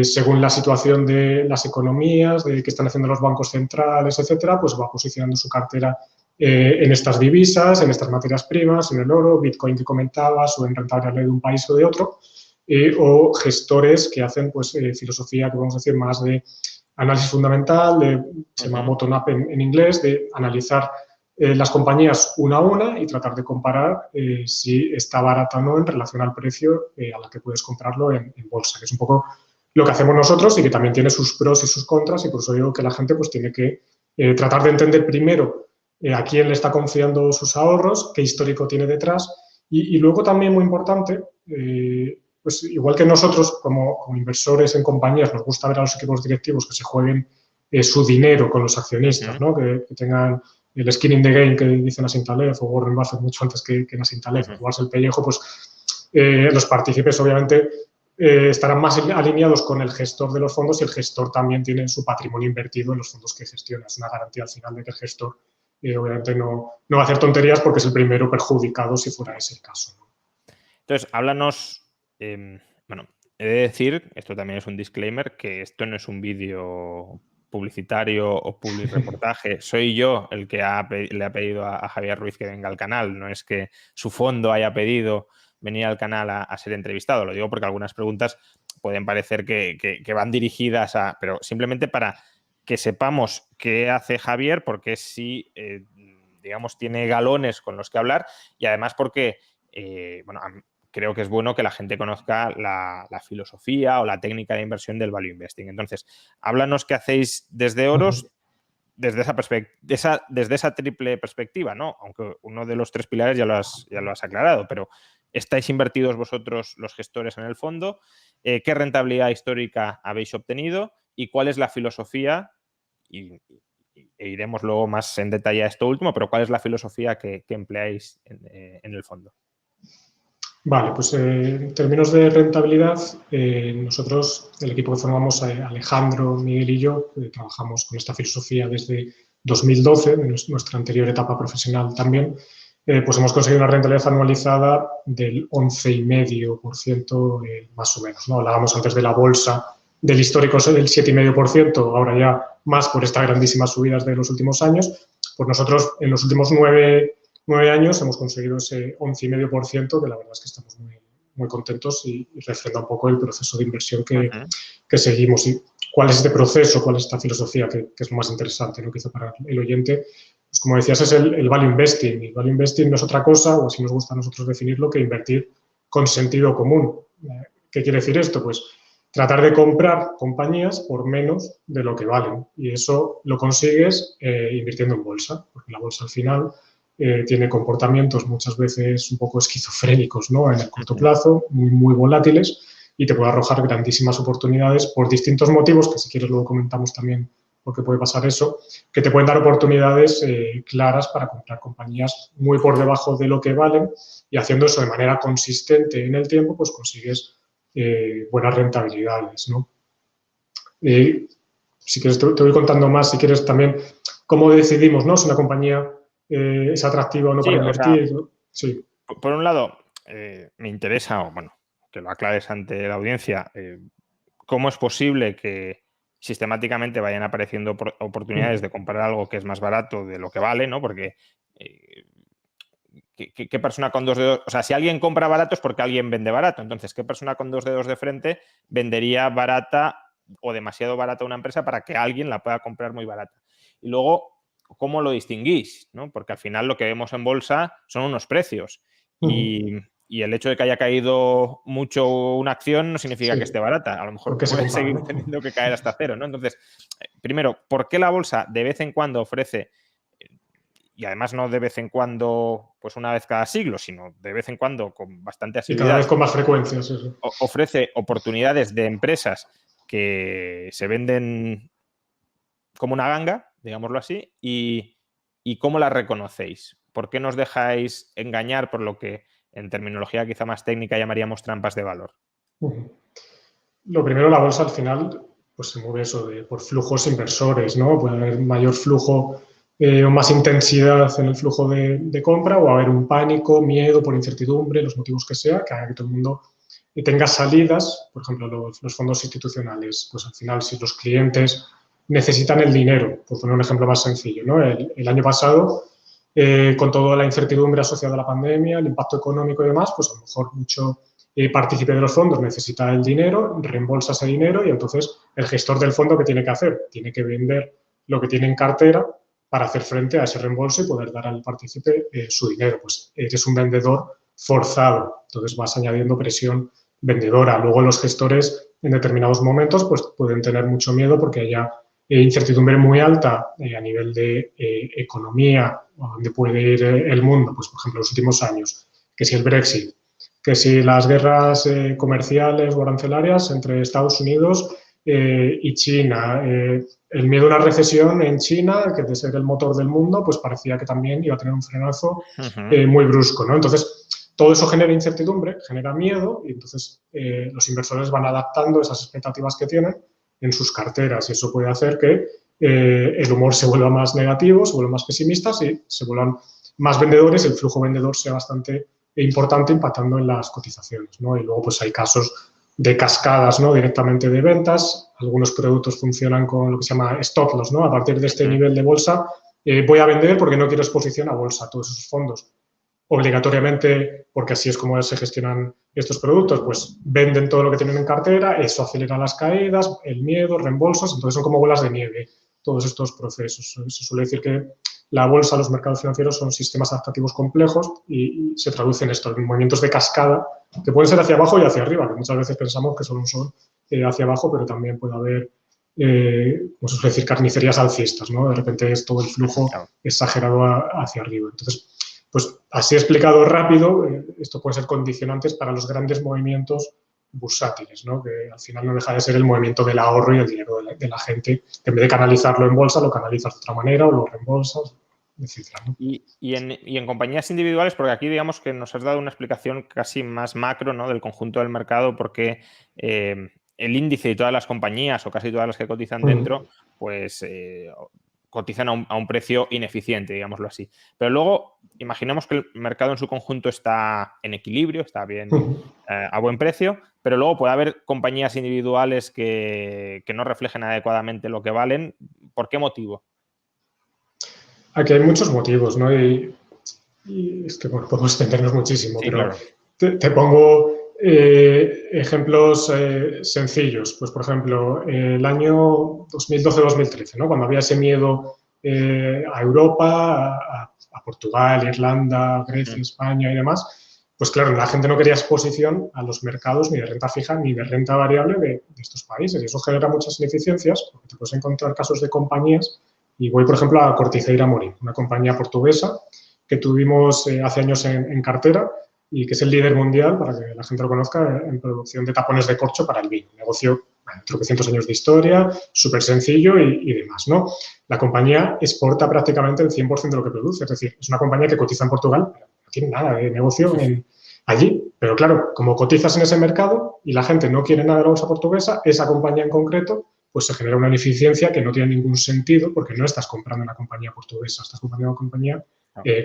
según la situación de las economías, de qué están haciendo los bancos centrales, etcétera, pues va posicionando su cartera en estas divisas, en estas materias primas, en el oro, Bitcoin que comentabas, o en rentabilidad de un país o de otro, o gestores que hacen pues filosofía, que vamos a decir, más de análisis fundamental, se llama bottom-up en inglés, de analizar las compañías una a una y tratar de comparar si está barata o no en relación al precio a la que puedes comprarlo en bolsa, que es un poco lo que hacemos nosotros y que también tiene sus pros y sus contras, y por eso digo que la gente pues tiene que tratar de entender primero a quién le está confiando sus ahorros, qué histórico tiene detrás, y luego también muy importante, pues igual que nosotros como inversores en compañías nos gusta ver a los equipos directivos que se jueguen su dinero con los accionistas, ¿no? Que tengan el skin in the game que dicen Nassim Taleb o Warren Buffett mucho antes que Nassim Taleb, jugarse el pellejo, pues los partícipes obviamente estarán más alineados con el gestor de los fondos, y el gestor también tiene su patrimonio invertido en los fondos que gestiona. Es una garantía al final de que el gestor obviamente no va a hacer tonterías, porque es el primero perjudicado si fuera ese el caso, ¿no? Entonces, háblanos, bueno, he de decir, esto también es un disclaimer, que esto no es un vídeo publicitario o public reportaje. Soy yo el que le ha pedido a Javier Ruiz que venga al canal, no es que su fondo haya pedido venir al canal a ser entrevistado. Lo digo porque algunas preguntas pueden parecer que van dirigidas a... Pero simplemente para que sepamos qué hace Javier, porque sí, digamos, tiene galones con los que hablar, y además porque, bueno, creo que es bueno que la gente conozca la filosofía o la técnica de inversión del value investing. Entonces, háblanos qué hacéis desde Oros desde desde esa triple perspectiva, ¿no? Aunque uno de los tres pilares ya lo has aclarado, pero ¿estáis invertidos vosotros, los gestores, en el fondo? ¿Qué rentabilidad histórica habéis obtenido? ¿Y cuál es la filosofía? E iremos luego más en detalle a esto último, pero ¿cuál es la filosofía que empleáis en el fondo? Vale, pues en términos de rentabilidad, nosotros, el equipo que formamos, Alejandro, Miguel y yo, trabajamos con esta filosofía desde 2012, en nuestra anterior etapa profesional también, pues hemos conseguido una rentabilidad anualizada del 11,5%, más o menos, ¿no? Hablábamos antes de la bolsa, del histórico del 7,5%, ahora ya más por estas grandísimas subidas de los últimos años. Pues nosotros en los últimos 9 años hemos conseguido ese 11,5%, que la verdad es que estamos muy contentos y refrenda un poco el proceso de inversión que seguimos. ¿Y cuál es este proceso? ¿Cuál es esta filosofía? Que es lo más interesante, ¿no? Quizá para el oyente. Pues como decías, es el value investing. Y value investing no es otra cosa, o así nos gusta a nosotros definirlo, que invertir con sentido común. ¿Qué quiere decir esto? Pues tratar de comprar compañías por menos de lo que valen. Y eso lo consigues invirtiendo en bolsa, porque la bolsa al final tiene comportamientos muchas veces un poco esquizofrénicos, ¿no? En el corto plazo, muy volátiles, y te puede arrojar grandísimas oportunidades por distintos motivos, que si quieres luego comentamos también por qué puede pasar eso, que te pueden dar oportunidades claras para comprar compañías muy por debajo de lo que valen, y haciendo eso de manera consistente en el tiempo, pues consigues buenas rentabilidades, ¿no? Si quieres te voy contando más, si quieres también, cómo decidimos, ¿no? Si una compañía es atractiva o no para invertir. O sea, ¿no? Sí. Por un lado, me interesa, o bueno, que lo aclares ante la audiencia, cómo es posible que sistemáticamente vayan apareciendo oportunidades de comprar algo que es más barato de lo que vale, ¿no? Porque ¿qué persona con dos dedos? O sea, si alguien compra barato es porque alguien vende barato. Entonces, ¿qué persona con dos dedos de frente vendería barata o demasiado barata una empresa para que alguien la pueda comprar muy barata? Y luego, ¿cómo lo distinguís? ¿No? Porque al final lo que vemos en bolsa son unos precios. Y el hecho de que haya caído mucho una acción no significa que esté barata. A lo mejor puede seguir teniendo que caer hasta cero, ¿no? Entonces, primero, ¿por qué la bolsa de vez en cuando ofrece, y además no de vez en cuando, pues una vez cada siglo, sino de vez en cuando con bastante asiduidad, y cada vez con más frecuencia, sí. Ofrece oportunidades de empresas que se venden como una ganga, digámoslo así, y cómo la reconocéis. ¿Por qué nos dejáis engañar por lo que en terminología quizá más técnica llamaríamos trampas de valor? Lo primero, la bolsa al final pues se mueve eso por flujos inversores, ¿no? Puede haber mayor flujo o más intensidad en el flujo de compra, o haber un pánico, miedo por incertidumbre, los motivos que sea, que haga que todo el mundo tenga salidas. Por ejemplo, los fondos institucionales, pues al final si los clientes necesitan el dinero, por poner un ejemplo más sencillo, ¿no? El año pasado, con toda la incertidumbre asociada a la pandemia, el impacto económico y demás, pues a lo mejor mucho partícipe de los fondos necesita el dinero, reembolsa ese dinero, y entonces el gestor del fondo, ¿qué tiene que hacer? Tiene que vender lo que tiene en cartera para hacer frente a ese reembolso y poder dar al partícipe su dinero. Pues eres un vendedor forzado, entonces vas añadiendo presión vendedora. Luego los gestores en determinados momentos pues pueden tener mucho miedo porque haya incertidumbre muy alta a nivel de economía, o dónde puede ir el mundo, pues por ejemplo los últimos años, que si el Brexit, que si las guerras comerciales o arancelarias entre Estados Unidos y China, el miedo a una recesión en China, que de ser el motor del mundo, pues parecía que también iba a tener un frenazo muy brusco, ¿no? Entonces, todo eso genera incertidumbre, genera miedo, y entonces los inversores van adaptando esas expectativas que tienen en sus carteras, y eso puede hacer que el humor se vuelva más negativo, se vuelvan más pesimistas y se vuelvan más vendedores, el flujo vendedor sea bastante importante, impactando en las cotizaciones, ¿no? Y luego pues hay casos de cascadas, ¿no? Directamente de ventas. Algunos productos funcionan con lo que se llama stop loss, ¿no? A partir de este nivel de bolsa voy a vender porque no quiero exposición a bolsa, todos esos fondos. Obligatoriamente, porque así es como se gestionan estos productos, pues venden todo lo que tienen en cartera, eso acelera las caídas, el miedo, reembolsos, entonces son como bolas de nieve todos estos procesos. Se suele decir que la bolsa, los mercados financieros son sistemas adaptativos complejos y se traducen esto en movimientos de cascada que pueden ser hacia abajo y hacia arriba, que muchas veces pensamos que solo son hacia abajo, pero también puede haber, como se suele decir, carnicerías alcistas, ¿no? De repente es todo el flujo exagerado hacia arriba. Entonces, pues así explicado rápido, esto puede ser condicionantes para los grandes movimientos bursátiles, ¿no? Que al final no deja de ser el movimiento del ahorro y el dinero de la gente, que en vez de canalizarlo en bolsa, lo canalizas de otra manera o lo reembolsas, etcétera, ¿no? Y en compañías individuales, porque aquí digamos que nos has dado una explicación casi más macro, ¿no? Del conjunto del mercado, porque el índice y todas las compañías, o casi todas las que cotizan dentro, pues cotizan a un precio ineficiente, digámoslo así. Pero luego, imaginemos que el mercado en su conjunto está en equilibrio, está bien a buen precio, pero luego puede haber compañías individuales que no reflejen adecuadamente lo que valen. ¿Por qué motivo? Aquí hay muchos motivos, ¿no? Y es que bueno, podemos extendernos muchísimo, Sí, pero claro. te pongo ejemplos sencillos. Pues, por ejemplo, el año 2012-2013, ¿no? Cuando había ese miedo a Europa, a Portugal, Irlanda, Grecia, España y demás, pues claro, la gente no quería exposición a los mercados ni de renta fija ni de renta variable de estos países. Y eso genera muchas ineficiencias, porque te puedes encontrar casos de compañías. Y voy, por ejemplo, a Corticeira Morim, una compañía portuguesa que tuvimos hace años en cartera y que es el líder mundial, para que la gente lo conozca, en producción de tapones de corcho para el vino. Un negocio, bueno, tropecientos años de historia, súper sencillo y demás, ¿no? La compañía exporta prácticamente el 100% de lo que produce. Es decir, es una compañía que cotiza en Portugal, pero no tiene nada de negocio allí. Pero claro, como cotizas en ese mercado y la gente no quiere nada de la bolsa portuguesa, esa compañía en concreto, pues se genera una ineficiencia que no tiene ningún sentido, porque no estás comprando una compañía portuguesa, estás comprando una compañía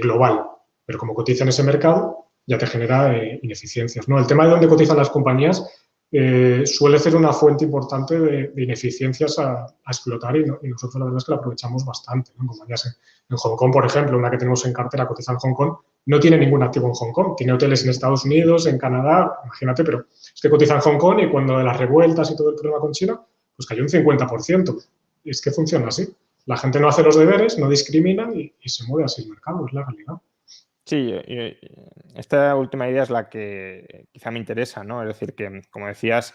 global. Pero como cotiza en ese mercado, ya te genera ineficiencias, ¿no? El tema de dónde cotizan las compañías suele ser una fuente importante de ineficiencias a explotar, y nosotros la verdad es que la aprovechamos bastante, ¿no? Compañías en Hong Kong, por ejemplo, una que tenemos en cartera cotiza en Hong Kong, no tiene ningún activo en Hong Kong, tiene hoteles en Estados Unidos, en Canadá, imagínate, pero es que cotiza en Hong Kong, y cuando de las revueltas y todo el problema con China, pues cayó un 50%. Y es que funciona así. La gente no hace los deberes, no discrimina y se mueve así el mercado, es la realidad. Sí, esta última idea es la que quizá me interesa, ¿no? Es decir, que, como decías,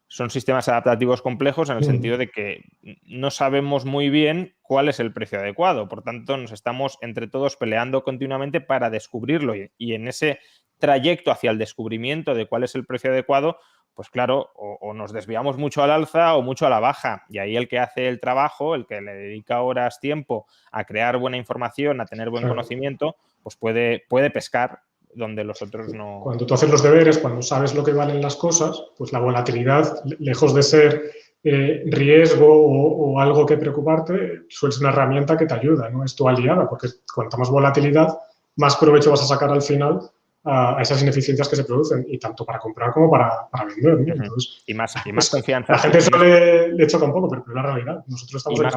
son sistemas adaptativos complejos en el sentido de que no sabemos muy bien cuál es el precio adecuado. Por tanto, nos estamos entre todos peleando continuamente para descubrirlo. Y en ese trayecto hacia el descubrimiento de cuál es el precio adecuado, pues claro, o nos desviamos mucho al alza o mucho a la baja. Y ahí el que hace el trabajo, el que le dedica horas, tiempo a crear buena información, a tener buen conocimiento, pues puede pescar donde los otros no. Cuando tú haces los deberes, cuando sabes lo que valen las cosas, pues la volatilidad, lejos de ser riesgo o algo que preocuparte, suele ser una herramienta que te ayuda, ¿no? Es tu aliada, porque cuanta más volatilidad, más provecho vas a sacar al final a esas ineficiencias que se producen, y tanto para comprar como para vender, ¿no? Entonces, y más confianza. La gente eso le choca un poco, pero es la realidad. Nosotros estamos y más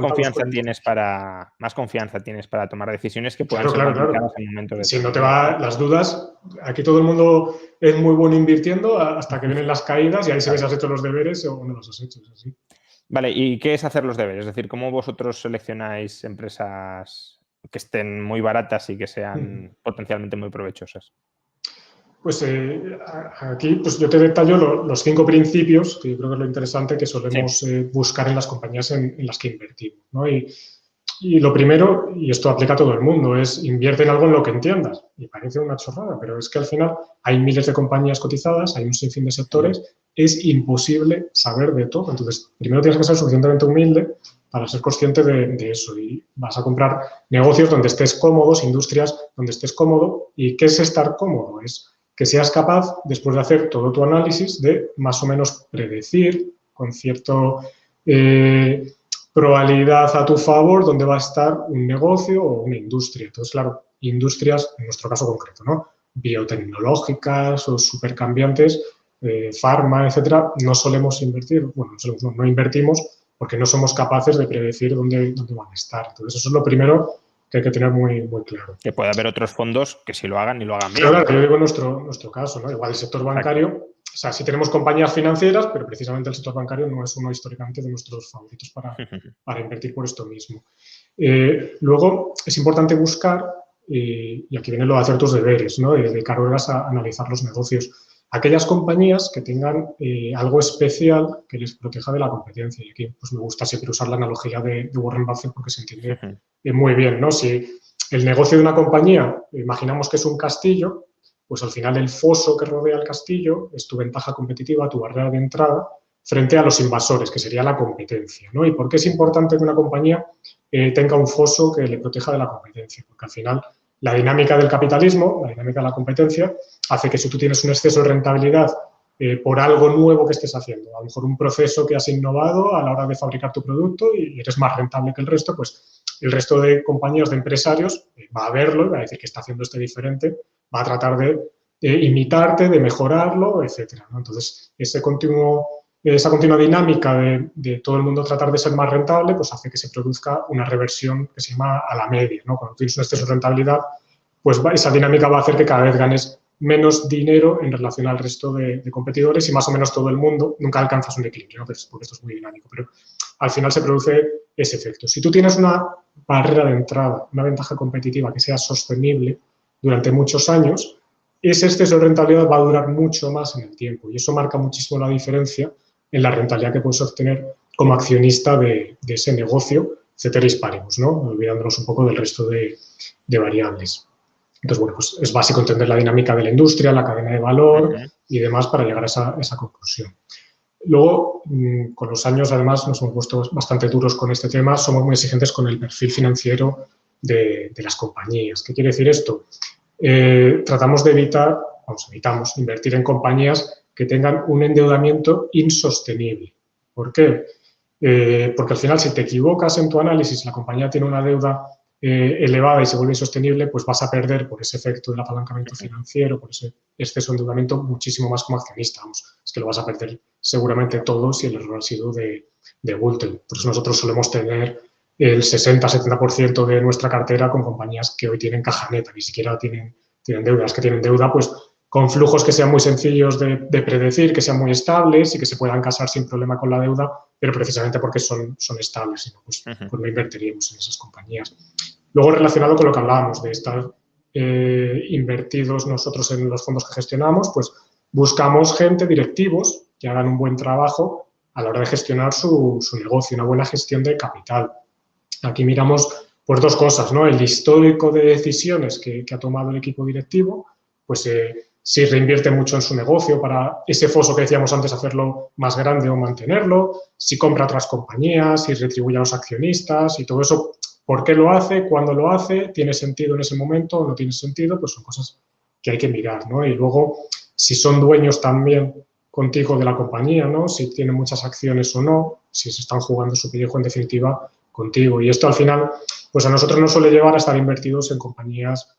confianza tienes para tomar decisiones que puedan ser complicadas en el momento de. Si no te va las dudas, aquí todo el mundo es muy bueno invirtiendo hasta que vienen las caídas y ahí se ves si has hecho los deberes o no los has hecho. Es así. Vale, ¿y qué es hacer los deberes? Es decir, ¿cómo vosotros seleccionáis empresas que estén muy baratas y que sean potencialmente muy provechosas? Pues aquí pues yo te detallo los 5 principios, que yo creo que es lo interesante que solemos buscar en las compañías en las que invertimos, ¿no? Y lo primero, y esto aplica a todo el mundo, es invierte en algo en lo que entiendas. Y parece una chorrada, pero es que al final hay miles de compañías cotizadas, hay un sinfín de sectores, es imposible saber de todo. Entonces, primero tienes que ser suficientemente humilde para ser consciente de eso. Y vas a comprar negocios donde estés cómodo, industrias donde estés cómodo. ¿Y qué es estar cómodo? Es que seas capaz, después de hacer todo tu análisis, de más o menos predecir con cierto probabilidad a tu favor dónde va a estar un negocio o una industria. Entonces, claro, industrias, en nuestro caso concreto, ¿no? Biotecnológicas o supercambiantes, farma, etcétera, no solemos invertir, bueno, no invertimos porque no somos capaces de predecir dónde van a estar. Entonces, eso es lo primero que hay que tener muy, muy claro. Que puede haber otros fondos que sí lo hagan y lo hagan bien. Pero claro, yo digo nuestro caso, ¿no? Igual el sector bancario, o sea, sí tenemos compañías financieras, pero precisamente el sector bancario no es uno históricamente de nuestros favoritos para invertir por esto mismo. Luego, es importante buscar, y aquí viene lo de hacer tus deberes, ¿no? De carreras a analizar los negocios. Aquellas compañías que tengan algo especial que les proteja de la competencia. Y aquí pues me gusta siempre usar la analogía de Warren Buffett porque se entiende muy bien, ¿no? Si el negocio de una compañía, imaginamos que es un castillo, pues al final el foso que rodea el castillo es tu ventaja competitiva, tu barrera de entrada frente a los invasores, que sería la competencia, ¿no? ¿Y por qué es importante que una compañía tenga un foso que le proteja de la competencia? Porque al final la dinámica del capitalismo, la dinámica de la competencia, hace que si tú tienes un exceso de rentabilidad por algo nuevo que estés haciendo, a lo mejor un proceso que has innovado a la hora de fabricar tu producto y eres más rentable que el resto, pues el resto de compañías, de empresarios, va a verlo y va a decir que está haciendo este diferente, va a tratar de imitarte, de mejorarlo, etcétera, ¿no? Entonces, esa continua dinámica de todo el mundo tratar de ser más rentable, pues hace que se produzca una reversión que se llama a la media, ¿no? Cuando tienes un exceso de rentabilidad, pues esa dinámica va a hacer que cada vez ganes menos dinero en relación al resto de competidores y más o menos todo el mundo, nunca alcanzas un equilibrio, ¿no? Porque esto es muy dinámico, pero al final se produce ese efecto. Si tú tienes una barrera de entrada, una ventaja competitiva que sea sostenible durante muchos años, ese exceso de rentabilidad va a durar mucho más en el tiempo y eso marca muchísimo la diferencia en la rentabilidad que puedes obtener como accionista de ese negocio, ceteris paribus, ¿no? Olvidándonos un poco del resto de variables. Entonces, bueno, pues es básico entender la dinámica de la industria, la cadena de valor y demás para llegar a esa conclusión. Luego, con los años, además, nos hemos puesto bastante duros con este tema, somos muy exigentes con el perfil financiero de las compañías. ¿Qué quiere decir esto? Tratamos de evitamos invertir en compañías que tengan un endeudamiento insostenible. ¿Por qué? Porque al final, si te equivocas en tu análisis, la compañía tiene una deuda elevada y se vuelve insostenible, pues vas a perder por ese efecto del apalancamiento financiero, por ese exceso de endeudamiento, muchísimo más como accionista. Es que lo vas a perder seguramente todo si el error ha sido de bulto. Por eso nosotros solemos tener el 60-70% de nuestra cartera con compañías que hoy tienen caja neta, ni siquiera tienen deudas, que tienen deuda pues con flujos que sean muy sencillos de predecir, que sean muy estables y que se puedan casar sin problema con la deuda, pero precisamente porque son estables, sino pues no invertiríamos en esas compañías. Luego, relacionado con lo que hablábamos de estar invertidos nosotros en los fondos que gestionamos, pues buscamos gente, directivos, que hagan un buen trabajo a la hora de gestionar su negocio, una buena gestión de capital. Aquí miramos pues dos cosas, ¿no? El histórico de decisiones que ha tomado el equipo directivo, pues si reinvierte mucho en su negocio para ese foso que decíamos antes, hacerlo más grande o mantenerlo, si compra otras compañías, si retribuye a los accionistas y todo eso. ¿Por qué lo hace? ¿Cuándo lo hace? ¿Tiene sentido en ese momento o no tiene sentido? Pues son cosas que hay que mirar, ¿no? Y luego, si son dueños también contigo de la compañía, ¿no? Si tienen muchas acciones o no, si se están jugando su pellejo en definitiva contigo. Y esto al final, pues a nosotros nos suele llevar a estar invertidos en compañías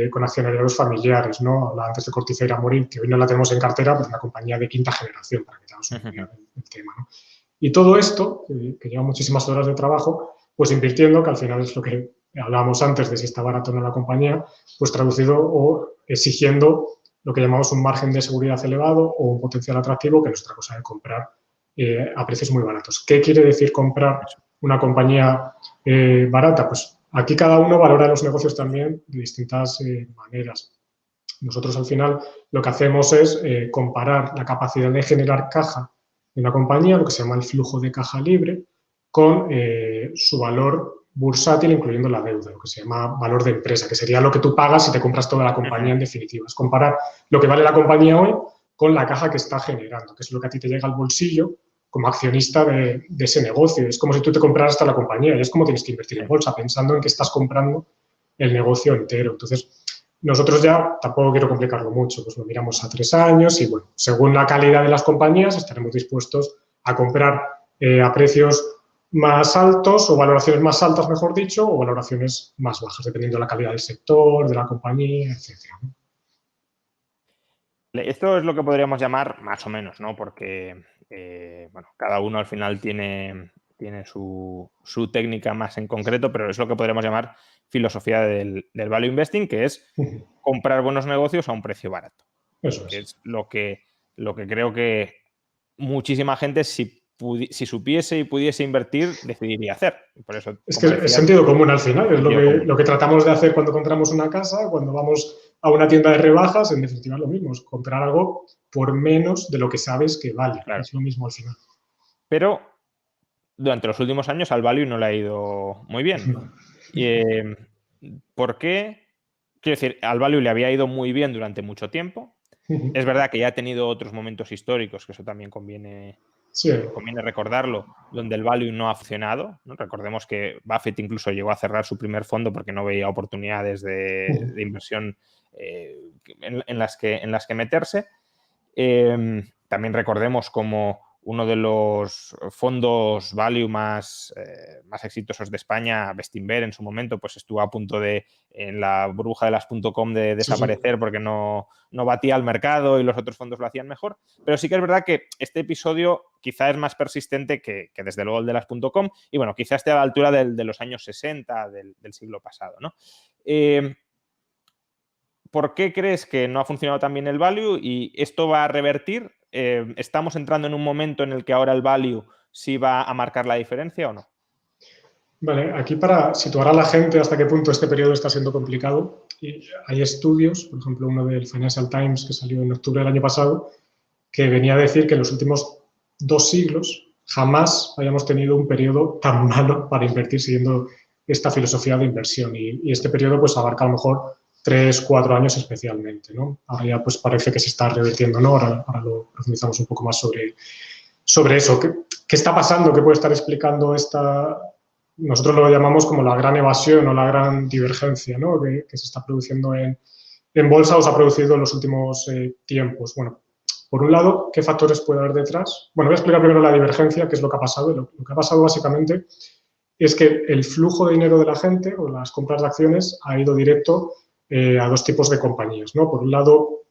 con accionarios familiares, ¿no? Hablaba antes de Cortifeira Morin, que hoy no la tenemos en cartera, pues una compañía de quinta generación, para que tengamos una idea del tema, ¿no? Y todo esto, que lleva muchísimas horas de trabajo, pues invirtiendo, que al final es lo que hablábamos antes de si está barato o no la compañía, pues traducido o exigiendo lo que llamamos un margen de seguridad elevado o un potencial atractivo, que no es otra cosa de comprar a precios muy baratos. ¿Qué quiere decir comprar una compañía barata? Pues aquí cada uno valora los negocios también de distintas maneras. Nosotros al final lo que hacemos es comparar la capacidad de generar caja de una compañía, lo que se llama el flujo de caja libre, con su valor bursátil, incluyendo la deuda, lo que se llama valor de empresa, que sería lo que tú pagas si te compras toda la compañía en definitiva. Es comparar lo que vale la compañía hoy con la caja que está generando, que es lo que a ti te llega al bolsillo como accionista de ese negocio. Es como si tú te compraras hasta la compañía y es como tienes que invertir en bolsa, pensando en que estás comprando el negocio entero. Entonces, nosotros ya, tampoco quiero complicarlo mucho, pues lo miramos a 3 años y, bueno, según la calidad de las compañías, estaremos dispuestos a comprar a precios más altos o valoraciones más altas, mejor dicho, o valoraciones más bajas, dependiendo de la calidad del sector, de la compañía, etcétera, ¿no? Esto es lo que podríamos llamar más o menos, ¿no? Porque, bueno, cada uno al final tiene su técnica más en concreto, pero es lo que podríamos llamar filosofía del value investing, que es comprar buenos negocios a un precio barato. Eso Que es. es lo que creo que muchísima gente, si supiese y pudiese invertir, decidiría hacer. Por eso, es como que decías, es sentido común al final, es común. lo que tratamos de hacer cuando compramos una casa, cuando vamos a una tienda de rebajas, en definitiva es lo mismo, es comprar algo por menos de lo que sabes que vale. Claro. Es lo mismo al final. Pero durante los últimos años al value no le ha ido muy bien. ¿Por qué? Quiero decir, al value le había ido muy bien durante mucho tiempo. Es verdad que ya ha tenido otros momentos históricos, que eso también conviene recordarlo, donde el value no ha funcionado, ¿no? Recordemos que Buffett incluso llegó a cerrar su primer fondo porque no veía oportunidades de inversión en las que meterse. También recordemos como uno de los fondos value más exitosos de España, Bestinver, en su momento, pues estuvo a punto de, en la burbuja de las .com, de desaparecer porque no batía al mercado y los otros fondos lo hacían mejor. Pero sí que es verdad que este episodio quizá es más persistente que desde luego el de las .com y, bueno, quizá esté a la altura de los años 60 del siglo pasado, ¿no? ¿Por qué crees que no ha funcionado tan bien el value y esto va a revertir? ¿Estamos entrando en un momento en el que ahora el value sí va a marcar la diferencia o no? Vale, aquí para situar a la gente hasta qué punto este periodo está siendo complicado, hay estudios, por ejemplo, uno del Financial Times que salió en octubre del año pasado, que venía a decir que en los últimos 2 siglos jamás habíamos tenido un periodo tan malo para invertir siguiendo esta filosofía de inversión. Y este periodo pues abarca a lo mejor 3, 4 años especialmente, ¿no? Ahora ya pues parece que se está revirtiendo, ¿no? Ahora lo profundizamos un poco más sobre eso. ¿Qué está pasando? ¿Qué puede estar explicando esta? Nosotros lo llamamos como la gran evasión o la gran divergencia, ¿no? que se está produciendo en bolsa o se ha producido en los últimos tiempos. Bueno, por un lado, ¿qué factores puede haber detrás? Bueno, voy a explicar primero la divergencia, qué es lo que ha pasado. Lo que ha pasado básicamente es que el flujo de dinero de la gente o las compras de acciones ha ido directo a 2 tipos de compañías, ¿no? Por un lado,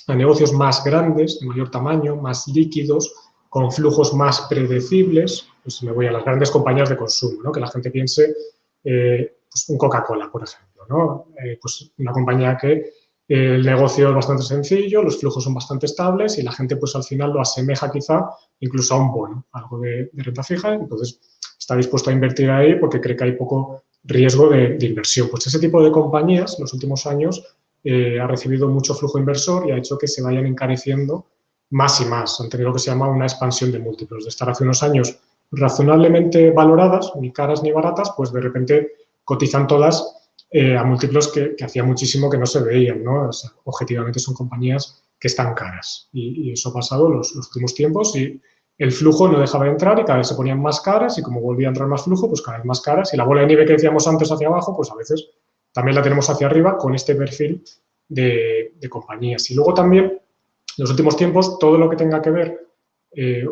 a negocios más grandes, de mayor tamaño, más líquidos, con flujos más predecibles. Pues me voy a las grandes compañías de consumo, ¿no? Que la gente piense, pues un Coca-Cola, por ejemplo, ¿no? Pues una compañía que el negocio es bastante sencillo, los flujos son bastante estables y la gente pues al final lo asemeja quizá incluso a un bono, algo de renta fija, entonces está dispuesto a invertir ahí porque cree que hay poco riesgo de inversión. Pues ese tipo de compañías en los últimos años ha recibido mucho flujo inversor y ha hecho que se vayan encareciendo más y más. Han tenido lo que se llama una expansión de múltiplos. De estar hace unos años razonablemente valoradas, ni caras ni baratas, pues de repente cotizan todas a múltiplos que hacía muchísimo que no se veían, ¿no? O sea, objetivamente son compañías que están caras y eso ha pasado los últimos tiempos y el flujo no dejaba de entrar y cada vez se ponían más caras y como volvía a entrar más flujo, pues cada vez más caras y la bola de nieve que decíamos antes hacia abajo, pues a veces también la tenemos hacia arriba con este perfil de compañías. Y luego también, en los últimos tiempos, todo lo que tenga que ver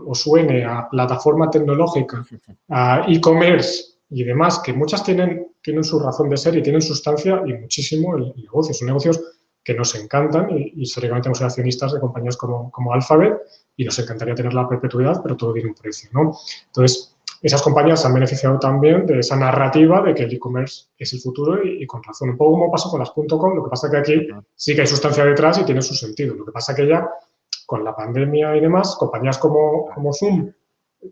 o suene a plataforma tecnológica, a e-commerce y demás, que muchas tienen su razón de ser y tienen sustancia y muchísimo el negocio. Son negocios que nos encantan y históricamente hemos sido accionistas de compañías como Alphabet y nos encantaría tener la perpetuidad, pero todo tiene un precio, ¿no? Entonces, esas compañías se han beneficiado también de esa narrativa de que el e-commerce es el futuro y con razón. Un poco como pasó con las .com, lo que pasa es que aquí sí que hay sustancia detrás y tiene su sentido. Lo que pasa es que ya, con la pandemia y demás, compañías como Zoom,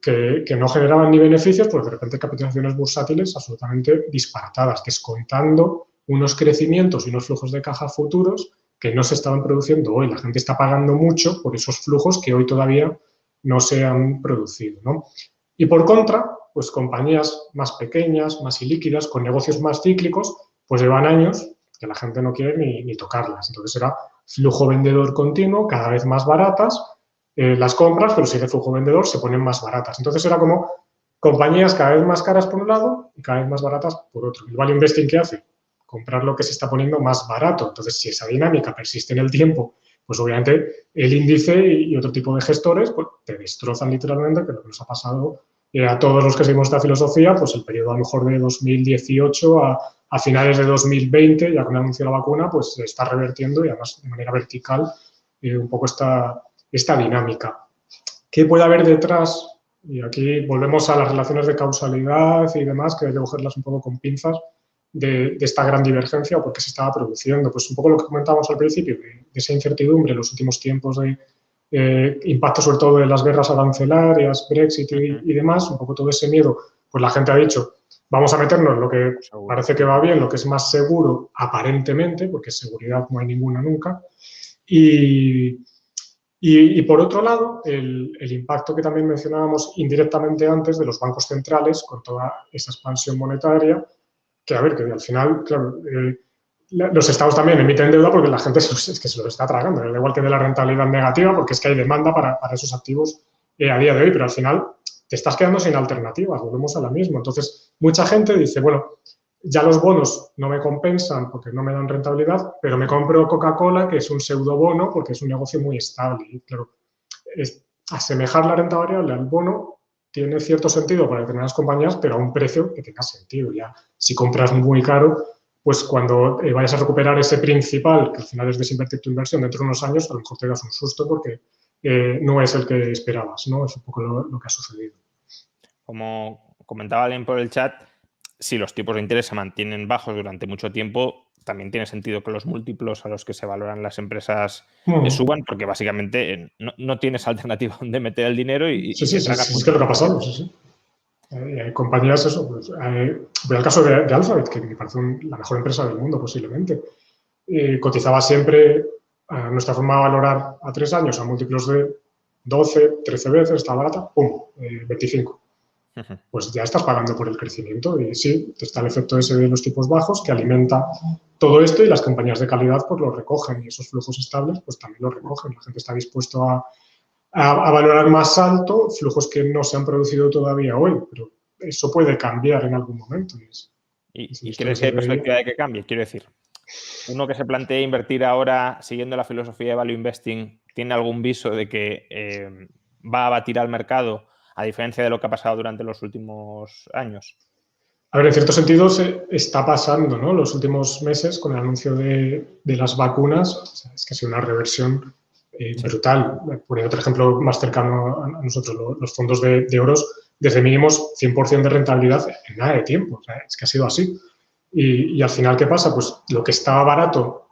que no generaban ni beneficios, pues de repente capitalizaciones bursátiles absolutamente disparatadas, descontando unos crecimientos y unos flujos de caja futuros que no se estaban produciendo hoy. La gente está pagando mucho por esos flujos que hoy todavía no se han producido, ¿no? Y por contra, pues compañías más pequeñas, más ilíquidas, con negocios más cíclicos, pues llevan años que la gente no quiere ni tocarlas. Entonces era flujo vendedor continuo, cada vez más baratas, las compras, pero si el flujo vendedor se ponen más baratas. Entonces era como compañías cada vez más caras por un lado y cada vez más baratas por otro. El value investing, ¿qué hace? Comprar lo que se está poniendo más barato. Entonces, si esa dinámica persiste en el tiempo, pues obviamente el índice y otro tipo de gestores pues, te destrozan literalmente, que lo que nos ha pasado a todos los que seguimos esta filosofía, pues el periodo a lo mejor de 2018 a finales de 2020, ya con el anuncio de la vacuna, pues se está revertiendo y además de manera vertical un poco esta dinámica. ¿Qué puede haber detrás? Y aquí volvemos a las relaciones de causalidad y demás, que hay que cogerlas un poco con pinzas, de esta gran divergencia o por qué se estaba produciendo. Pues un poco lo que comentábamos al principio, de esa incertidumbre en los últimos tiempos de impacto sobre todo de las guerras arancelarias, Brexit y demás, un poco todo ese miedo, pues la gente ha dicho, vamos a meternos en lo que parece que va bien, lo que es más seguro aparentemente, porque seguridad no hay ninguna nunca, y por otro lado, el impacto que también mencionábamos indirectamente antes de los bancos centrales con toda esa expansión monetaria, que a ver, que al final, claro, los estados también emiten deuda porque la gente es que se los está tragando, al igual que de la rentabilidad negativa, porque es que hay demanda para esos activos a día de hoy, pero al final te estás quedando sin alternativas, volvemos a la misma. Entonces, mucha gente dice, bueno, ya los bonos no me compensan porque no me dan rentabilidad, pero me compro Coca-Cola, que es un pseudobono, porque es un negocio muy estable. Y claro, asemejar la renta variable al bono tiene cierto sentido para determinadas compañías, pero a un precio que tenga sentido. Ya, si compras muy caro, pues cuando vayas a recuperar ese principal, que al final es desinvertir tu inversión dentro de unos años, a lo mejor te das un susto porque no es el que esperabas, ¿no? Es un poco lo que ha sucedido. Como comentaba alguien por el chat, si los tipos de interés se mantienen bajos durante mucho tiempo, también tiene sentido que los múltiplos a los que se valoran las empresas suban, porque básicamente no tienes alternativa donde meter el dinero y sí, te tragas. Sí, es que lo que ha pasado, sí. Hay compañías, eso, pues, voy al caso de Alphabet, que me parece la mejor empresa del mundo posiblemente. Cotizaba siempre, a nuestra forma de valorar a 3 años, a múltiplos de 12, 13 veces, está barata, ¡pum!, 25. Pues ya estás pagando por el crecimiento y sí, está el efecto ese de los tipos bajos que alimenta todo esto y las compañías de calidad pues lo recogen y esos flujos estables pues también lo recogen. La gente está dispuesto a valorar más alto flujos que no se han producido todavía hoy, pero eso puede cambiar en algún momento. ¿Y crees que hay perspectiva de que cambie? Quiero decir, uno que se plantea invertir ahora siguiendo la filosofía de value investing, ¿tiene algún viso de que va a batir al mercado a diferencia de lo que ha pasado durante los últimos años? A ver, en cierto sentido se está pasando, ¿no? Los últimos meses con el anuncio de las vacunas, o sea, es que ha sido una reversión brutal. Poniendo otro ejemplo más cercano a nosotros, los fondos de euros, desde mínimos 100% de rentabilidad en nada de tiempo. O sea, es que ha sido así. Y al final, ¿qué pasa? Pues lo que estaba barato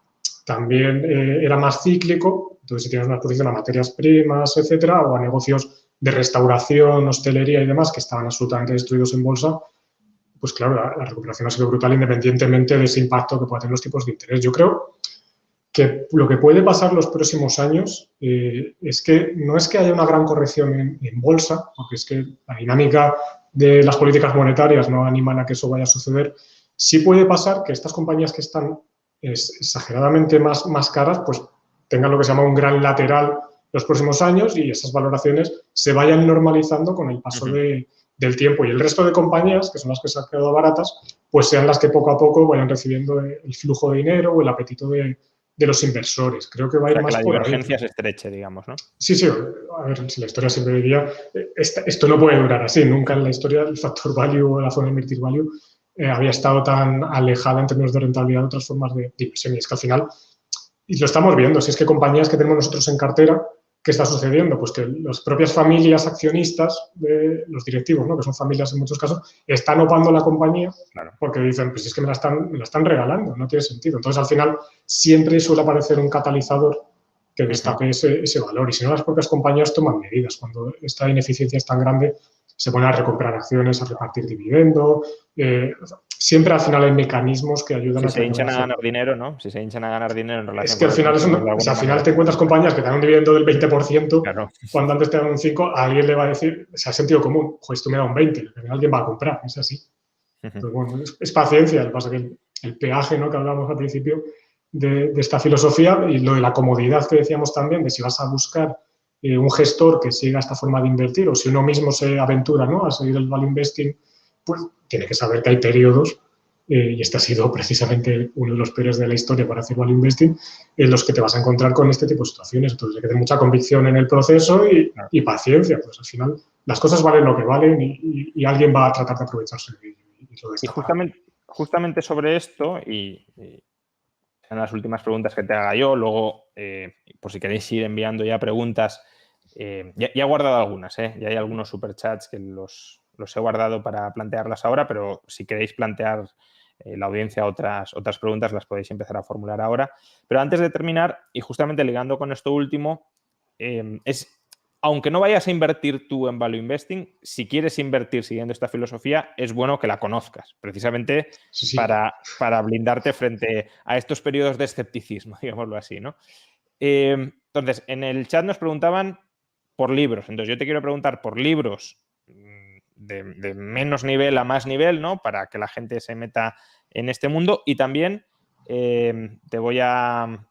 también era más cíclico. Entonces, si tienes una exposición a materias primas, etcétera, o a negocios de restauración, hostelería y demás que estaban absolutamente destruidos en bolsa, pues claro, la recuperación ha sido brutal independientemente de ese impacto que pueda tener los tipos de interés. Yo creo que lo que puede pasar los próximos años es que no es que haya una gran corrección en bolsa, porque es que la dinámica de las políticas monetarias no animan a que eso vaya a suceder, Sí puede pasar que estas compañías que están exageradamente más caras, pues tengan lo que se llama un gran lateral los próximos años y esas valoraciones se vayan normalizando con el paso del tiempo. Y el resto de compañías, que son las que se han quedado baratas, pues sean las que poco a poco vayan recibiendo el flujo de dinero o el apetito de los inversores. Creo que va a ir O sea, que más la por ahí. divergencia se estreche, digamos, ¿no? Sí, a ver, si la historia siempre diría, esto no puede durar así. Nunca en la historia el factor value o la zona de invertir value había estado tan alejada en términos de rentabilidad de otras formas de inversión. Y es que al final, y lo estamos viendo, si es que compañías que tenemos nosotros en cartera, ¿qué está sucediendo? Pues que las propias familias accionistas de los directivos, ¿no? Que son familias en muchos casos, están opando la compañía porque dicen, pues es que me la están regalando, no tiene sentido. Entonces, al final, siempre suele aparecer un catalizador que destape ese valor. Y si no, las propias compañías toman medidas. Cuando esta ineficiencia es tan grande, se ponen a recomprar acciones, a repartir dividendo. Siempre al final hay mecanismos que ayudan a que... Si se hinchan a ganar dinero, ¿no? Si se hinchan a ganar dinero en relación es que al final, al final te encuentras compañías que te dan un dividendo del 20%, cuando antes te dan un 5%, a alguien le va a decir, o sea, sentido común, pues esto me da un 20%, alguien va a comprar, es así. Entonces, bueno, es paciencia, lo que pasa es que el peaje, ¿no?, que hablábamos al principio de esta filosofía y lo de la comodidad que decíamos también, de si vas a buscar un gestor que siga esta forma de invertir o si uno mismo se aventura, ¿no?, a seguir el value investing, pues tiene que saber que hay periodos, y este ha sido precisamente uno de los peores de la historia para hacer value investing, en los que te vas a encontrar con este tipo de situaciones. Entonces hay que tener mucha convicción en el proceso y paciencia, pues al final las cosas valen lo que valen y alguien va a tratar de aprovecharse de ello. Y justamente sobre esto, y en las últimas preguntas que te haga yo, luego, por si queréis ir enviando ya preguntas, ya he guardado algunas, ya hay algunos superchats que los he guardado para plantearlas ahora, pero si queréis plantear la audiencia otras preguntas, las podéis empezar a formular ahora. Pero antes de terminar, y justamente ligando con esto último, aunque no vayas a invertir tú en value investing, si quieres invertir siguiendo esta filosofía, es bueno que la conozcas, precisamente para blindarte frente a estos periodos de escepticismo, digámoslo así, ¿no? Entonces, en el chat nos preguntaban por libros. Entonces, yo te quiero preguntar por libros de menos nivel a más nivel, ¿no?, para que la gente se meta en este mundo. Y también te voy a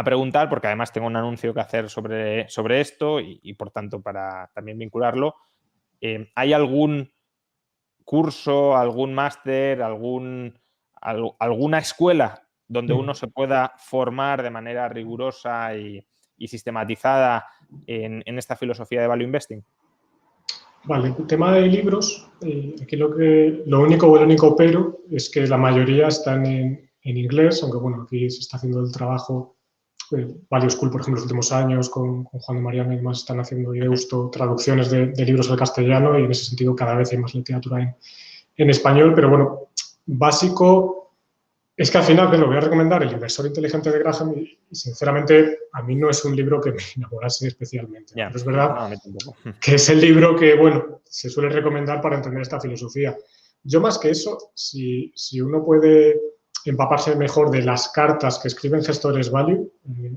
preguntar, porque además tengo un anuncio que hacer sobre esto y por tanto, para también vincularlo, ¿hay algún curso, algún máster, alguna escuela donde uno se pueda formar de manera rigurosa y sistematizada en esta filosofía de value investing? Vale, el tema de libros, aquí lo único pero es que la mayoría están en inglés, aunque bueno, aquí se está haciendo el trabajo, Value School, por ejemplo, los últimos años, con Juan de Mariana y demás, están haciendo de gusto traducciones de libros al castellano y en ese sentido cada vez hay más literatura en español, pero bueno, básico. Es que al final, lo voy a recomendar, El inversor inteligente de Graham, y sinceramente a mí no es un libro que me enamorase especialmente. Pero es verdad que es el libro que, bueno, se suele recomendar para entender esta filosofía. Yo más que eso, si uno puede empaparse mejor de las cartas que escriben gestores value,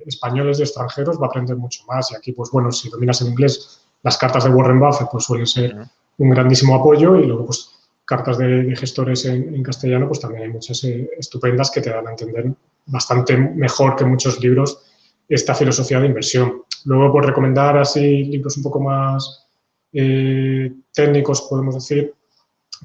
españoles y extranjeros, va a aprender mucho más. Y aquí, pues bueno, si dominas el inglés, las cartas de Warren Buffett pues suelen ser un grandísimo apoyo y luego, pues, cartas de gestores en castellano, pues también hay muchas estupendas que te dan a entender bastante mejor que muchos libros esta filosofía de inversión. Luego, por recomendar así libros un poco más técnicos, podemos decir,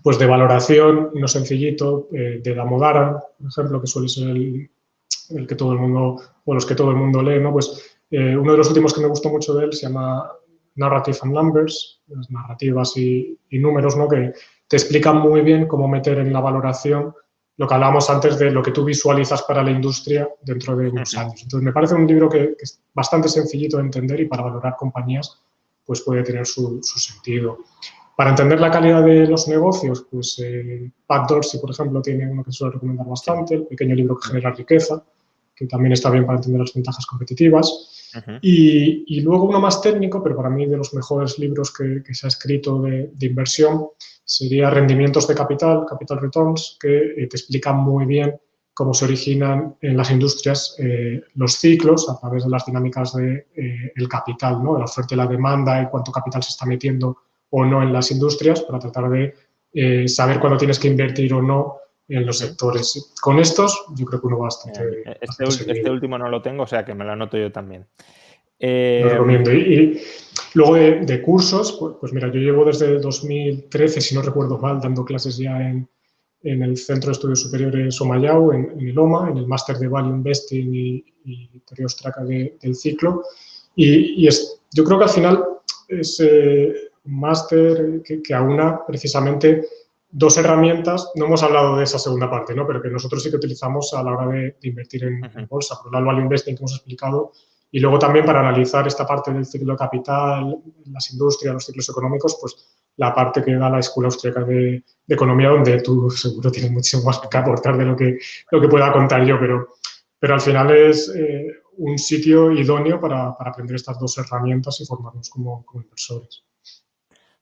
pues de valoración, uno sencillito, de Damodaran, por ejemplo, que suele ser el que todo el mundo, o los que todo el mundo lee, ¿no? Pues uno de los últimos que me gustó mucho de él se llama Narrative and Numbers, las narrativas y números, ¿no?, que te explican muy bien cómo meter en la valoración lo que hablábamos antes de lo que tú visualizas para la industria dentro de unos años. Entonces, me parece un libro que es bastante sencillito de entender y para valorar compañías pues puede tener su sentido. Para entender la calidad de los negocios, pues Pat Dorsey, por ejemplo, tiene uno que suele recomendar bastante, El pequeño libro que genera riqueza, que también está bien para entender las ventajas competitivas. Y luego uno más técnico, pero para mí de los mejores libros que se ha escrito de inversión, sería Rendimientos de Capital, Capital Returns, que te explica muy bien cómo se originan en las industrias los ciclos a través de las dinámicas del capital, ¿no?, de la oferta y la demanda y cuánto capital se está metiendo o no en las industrias para tratar de saber cuándo tienes que invertir o no en los sectores. Con estos yo creo que uno va bastante Este servido. último no lo tengo, o sea que me lo anoto yo también. Lo recomiendo. Y luego de cursos, pues mira, yo llevo desde 2013, si no recuerdo mal, dando clases ya en el Centro de Estudios Superiores Omayao, en el OMA, en el máster de Value Investing y teoría austríaca del ciclo. Yo creo que al final es un máster que aúna precisamente dos herramientas. No hemos hablado de esa segunda parte, ¿no? Pero que nosotros sí que utilizamos a la hora de invertir en bolsa. Por un lado, el Value Investing que hemos explicado, y luego también para analizar esta parte del ciclo de capital, las industrias, los ciclos económicos, pues la parte que da la Escuela Austríaca de Economía, donde tú seguro tienes muchísimo más que aportar de lo que pueda contar yo, pero al final es un sitio idóneo para aprender estas dos herramientas y formarnos como inversores.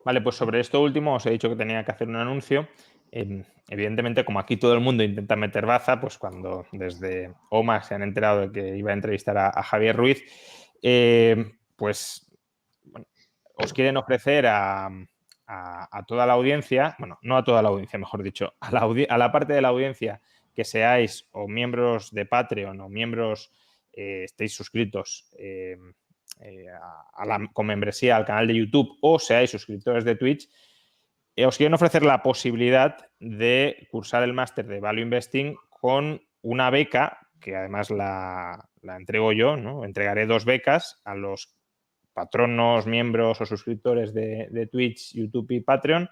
Vale, pues sobre esto último os he dicho que tenía que hacer un anuncio. Evidentemente, como aquí todo el mundo intenta meter baza, pues cuando desde OMA se han enterado de que iba a entrevistar a Javier Ruiz, pues bueno, os quieren ofrecer a toda la audiencia, bueno, no a toda la audiencia, mejor dicho, a la parte de la audiencia que seáis o miembros de Patreon o miembros, estéis suscritos con membresía al canal de YouTube o seáis suscriptores de Twitch, os quieren ofrecer la posibilidad de cursar el máster de Value Investing con una beca, que además la entrego yo, ¿no? Entregaré 2 becas a los patronos, miembros o suscriptores de Twitch, YouTube y Patreon,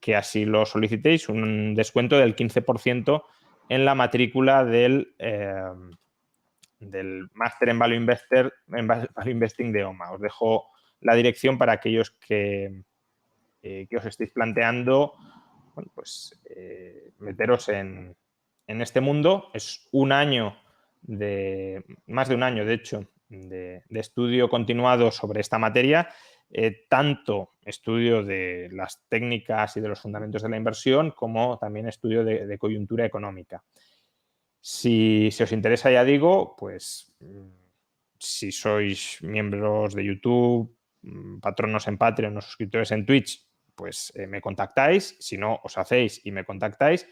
que así lo solicitéis, un descuento del 15% en la matrícula del máster en Value Investing de OMA. Os dejo la dirección para aquellos que os estéis planteando, bueno, pues meteros en este mundo. Es un año más de un año, de hecho, de estudio continuado sobre esta materia, tanto estudio de las técnicas y de los fundamentos de la inversión como también estudio de coyuntura económica. Si os interesa, ya digo, pues si sois miembros de YouTube, patronos en Patreon o suscriptores en Twitch, pues me contactáis. Si no, os hacéis y me contactáis.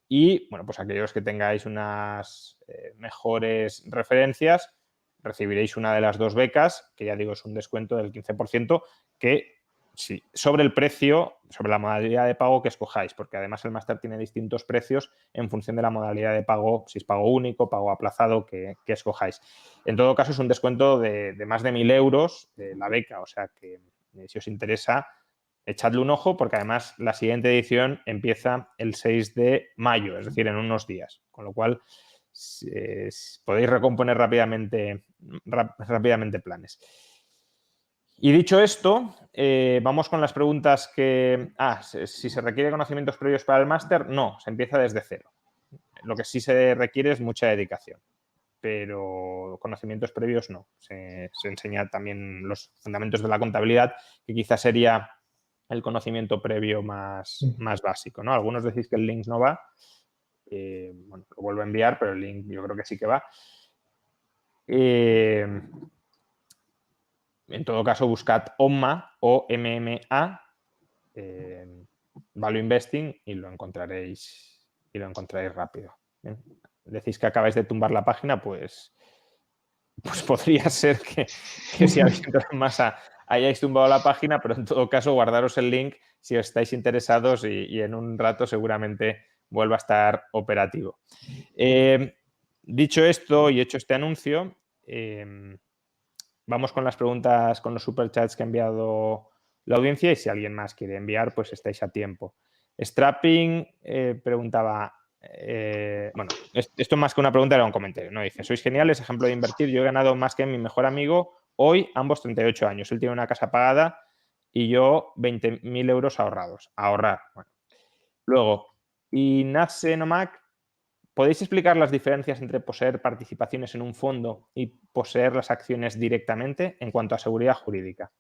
Y, bueno, pues aquellos que tengáis unas mejores referencias, recibiréis una de las 2 becas, que ya digo es un descuento del 15%, que sí, sobre el precio, sobre la modalidad de pago que escojáis, porque además el máster tiene distintos precios en función de la modalidad de pago, si es pago único, pago aplazado, que escojáis. En todo caso, es un descuento de más de 1.000 euros la beca, o sea que si os interesa, echadle un ojo, porque además la siguiente edición empieza el 6 de mayo, es decir, en unos días, con lo cual podéis recomponer rápidamente planes. Y dicho esto, vamos con las preguntas que... si se requiere conocimientos previos para el máster, no, se empieza desde cero. Lo que sí se requiere es mucha dedicación, pero conocimientos previos no. Se enseña también los fundamentos de la contabilidad, que quizás sería el conocimiento previo más básico, ¿no? Algunos decís que el link no va. Bueno, lo vuelvo a enviar, pero el link yo creo que sí que va. En todo caso, buscad OMMA o MMA, Value Investing, y lo encontraréis rápido. ¿Bien? Decís que acabáis de tumbar la página, pues podría ser que si habéis entrado en masa hayáis tumbado la página, pero en todo caso guardaros el link si os estáis interesados y en un rato seguramente vuelva a estar operativo. Dicho esto y hecho este anuncio, vamos con las preguntas, con los superchats que ha enviado la audiencia, y si alguien más quiere enviar, pues estáis a tiempo. Strapping preguntaba, bueno, esto más que una pregunta era un comentario, ¿no? Dice, sois geniales, ejemplo de invertir, yo he ganado más que mi mejor amigo, hoy ambos 38 años, él tiene una casa pagada y yo 20.000 euros ahorrados, ahorrar. Bueno. Luego, Inase Nomac, ¿podéis explicar las diferencias entre poseer participaciones en un fondo y poseer las acciones directamente en cuanto a seguridad jurídica?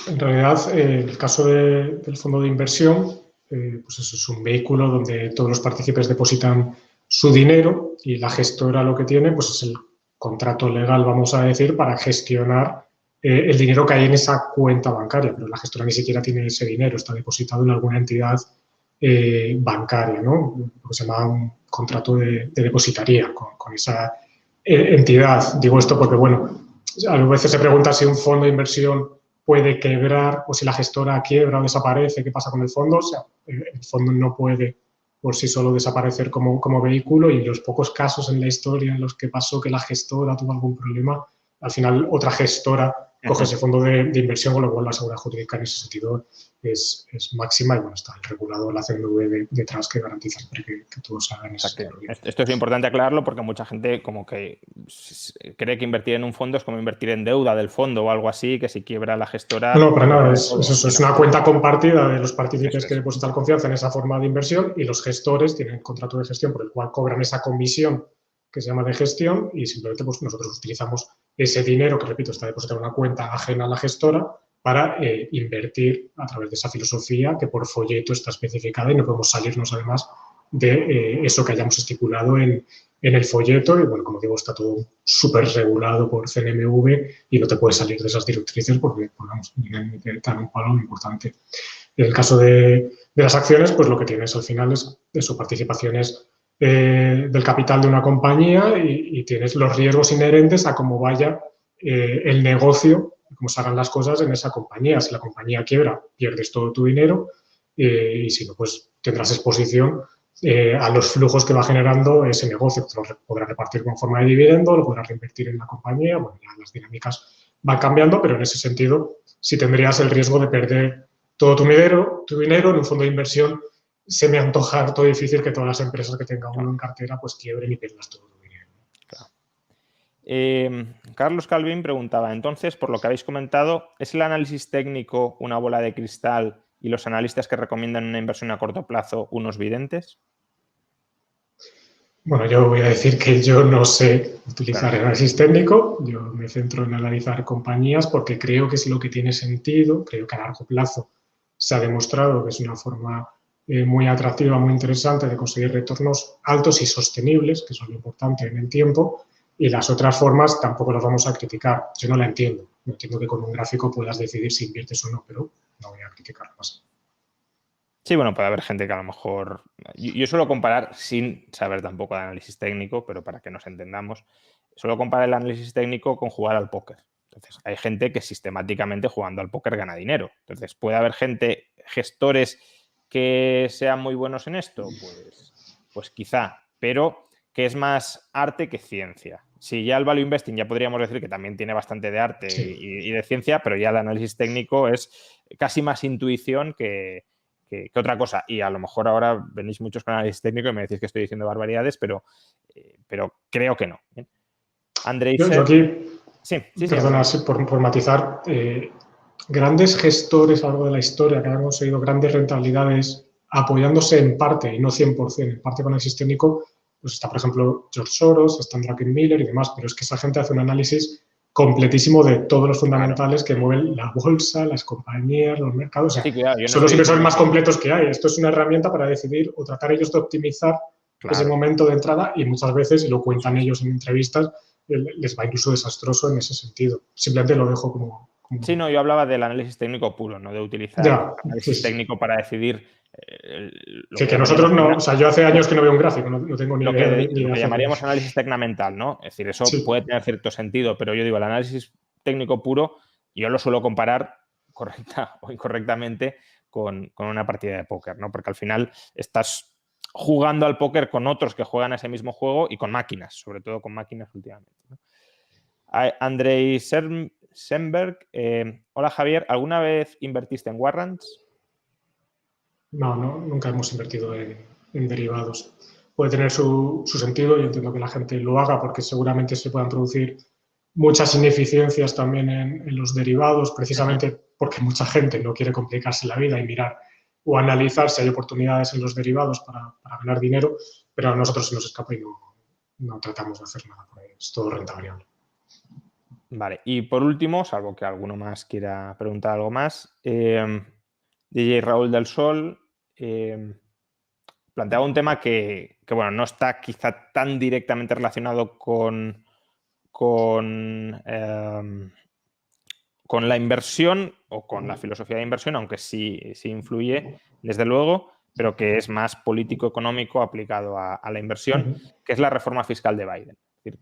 En realidad, el caso del fondo de inversión, pues eso es un vehículo donde todos los partícipes depositan su dinero y la gestora lo que tiene pues es el contrato legal, vamos a decir, para gestionar el dinero que hay en esa cuenta bancaria, pero la gestora ni siquiera tiene ese dinero, está depositado en alguna entidad bancaria, ¿no? Lo que se llama un contrato de depositaría con esa entidad. Digo esto porque, bueno, a veces se pregunta si un fondo de inversión puede quebrar o si la gestora quiebra o desaparece, ¿qué pasa con el fondo? O sea, el fondo no puede por sí solo desaparecer como vehículo, y en los pocos casos en la historia en los que pasó que la gestora tuvo algún problema, al final otra gestora coge ese fondo de inversión, con lo cual la seguridad jurídica en ese sentido es máxima, y bueno, está el regulador, la CNMV detrás, que garantiza siempre que todos hagan ese sentido. Esto es importante aclararlo, porque mucha gente como que cree que invertir en un fondo es como invertir en deuda del fondo o algo así, que si quiebra la gestora... No, para nada, es es una cuenta compartida de los partícipes que depositan confianza en esa forma de inversión, y los gestores tienen un contrato de gestión por el cual cobran esa comisión que se llama de gestión, y simplemente pues nosotros utilizamos ese dinero, que repito, está depositado en una cuenta ajena a la gestora, para invertir a través de esa filosofía que por folleto está especificada, y no podemos salirnos además de eso que hayamos estipulado en el folleto. Y bueno, como digo, está todo súper regulado por CNMV y no te puedes salir de esas directrices porque, vamos, te dan un palo muy importante. En el caso de las acciones, pues lo que tienes al final es eso, participaciones del capital de una compañía, y tienes los riesgos inherentes a cómo vaya el negocio, cómo se hagan las cosas en esa compañía. Si la compañía quiebra, pierdes todo tu dinero, y si no, pues tendrás exposición a los flujos que va generando ese negocio. Te lo podrás repartir con forma de dividendo, lo podrás reinvertir en la compañía. Bueno, ya las dinámicas van cambiando, pero en ese sentido sí tendrías el riesgo de perder todo tu dinero en un fondo de inversión. Se me antoja harto difícil que todas las empresas que tenga uno en cartera pues quiebren y pierdas todo tu dinero. Carlos Calvin preguntaba, entonces, por lo que habéis comentado, ¿es el análisis técnico una bola de cristal y los analistas que recomiendan una inversión a corto plazo unos videntes? Bueno, yo voy a decir que yo no sé utilizar el análisis técnico. Yo me centro en analizar compañías porque creo que es lo que tiene sentido. Creo que a largo plazo se ha demostrado que es una forma muy atractiva, muy interesante de conseguir retornos altos y sostenibles, que son lo importante en el tiempo. Y las otras formas tampoco las vamos a criticar. Yo no la entiendo. No entiendo que con un gráfico puedas decidir si inviertes o no, pero no voy a criticarlo más. Sí, bueno, puede haber gente que a lo mejor... Yo suelo comparar, sin saber tampoco de análisis técnico, pero para que nos entendamos, suelo comparar el análisis técnico con jugar al póker. Entonces, hay gente que sistemáticamente jugando al póker gana dinero. Entonces, ¿puede haber gestores que sean muy buenos en esto? Pues quizá, pero que es más arte que ciencia. Si ya el value investing ya podríamos decir que también tiene bastante de arte y de ciencia, pero ya el análisis técnico es casi más intuición que otra cosa. Y a lo mejor ahora venís muchos con análisis técnico y me decís que estoy diciendo barbaridades, pero creo que no. Andrei, Yo aquí, sí, perdona, por matizar, grandes gestores a lo largo de la historia que han conseguido grandes rentabilidades apoyándose en parte, y no 100%, en parte con el sistémico, pues está, por ejemplo, George Soros, está Druckenmiller y demás, pero es que esa gente hace un análisis completísimo de todos los fundamentales que mueven la bolsa, las compañías, los mercados. O sea, son los inversores más completos que hay. Esto es una herramienta para decidir o tratar ellos de optimizar ese momento de entrada, y muchas veces, y lo cuentan ellos en entrevistas, les va incluso desastroso en ese sentido. Simplemente lo dejo como... Sí, no, yo hablaba del análisis técnico puro, no de utilizar análisis técnico para decidir lo que nosotros no... O sea, yo hace años que no veo un gráfico, no tengo ni idea de lo que llamaríamos análisis tecnamental, ¿no? Es decir, eso puede tener cierto sentido, pero yo digo, el análisis técnico puro, yo lo suelo comparar correcta o incorrectamente con una partida de póker, ¿no? Porque al final estás jugando al póker con otros que juegan a ese mismo juego y con máquinas, sobre todo con máquinas últimamente, ¿no? Andrei Semberg, hola Javier, ¿alguna vez invertiste en warrants? No, nunca hemos invertido en derivados. Puede tener su sentido, yo entiendo que la gente lo haga porque seguramente se puedan producir muchas ineficiencias también en los derivados, precisamente porque mucha gente no quiere complicarse la vida y mirar o analizar si hay oportunidades en los derivados para ganar dinero, pero a nosotros se nos escapa y no tratamos de hacer nada por ahí. Es todo renta variable. Vale, y por último, salvo que alguno más quiera preguntar algo más, DJ Raúl del Sol planteaba un tema que, bueno, no está quizá tan directamente relacionado con la inversión o con la filosofía de inversión, aunque sí influye, desde luego, pero que es más político-económico aplicado a la inversión, que es la reforma fiscal de Biden. Es decir,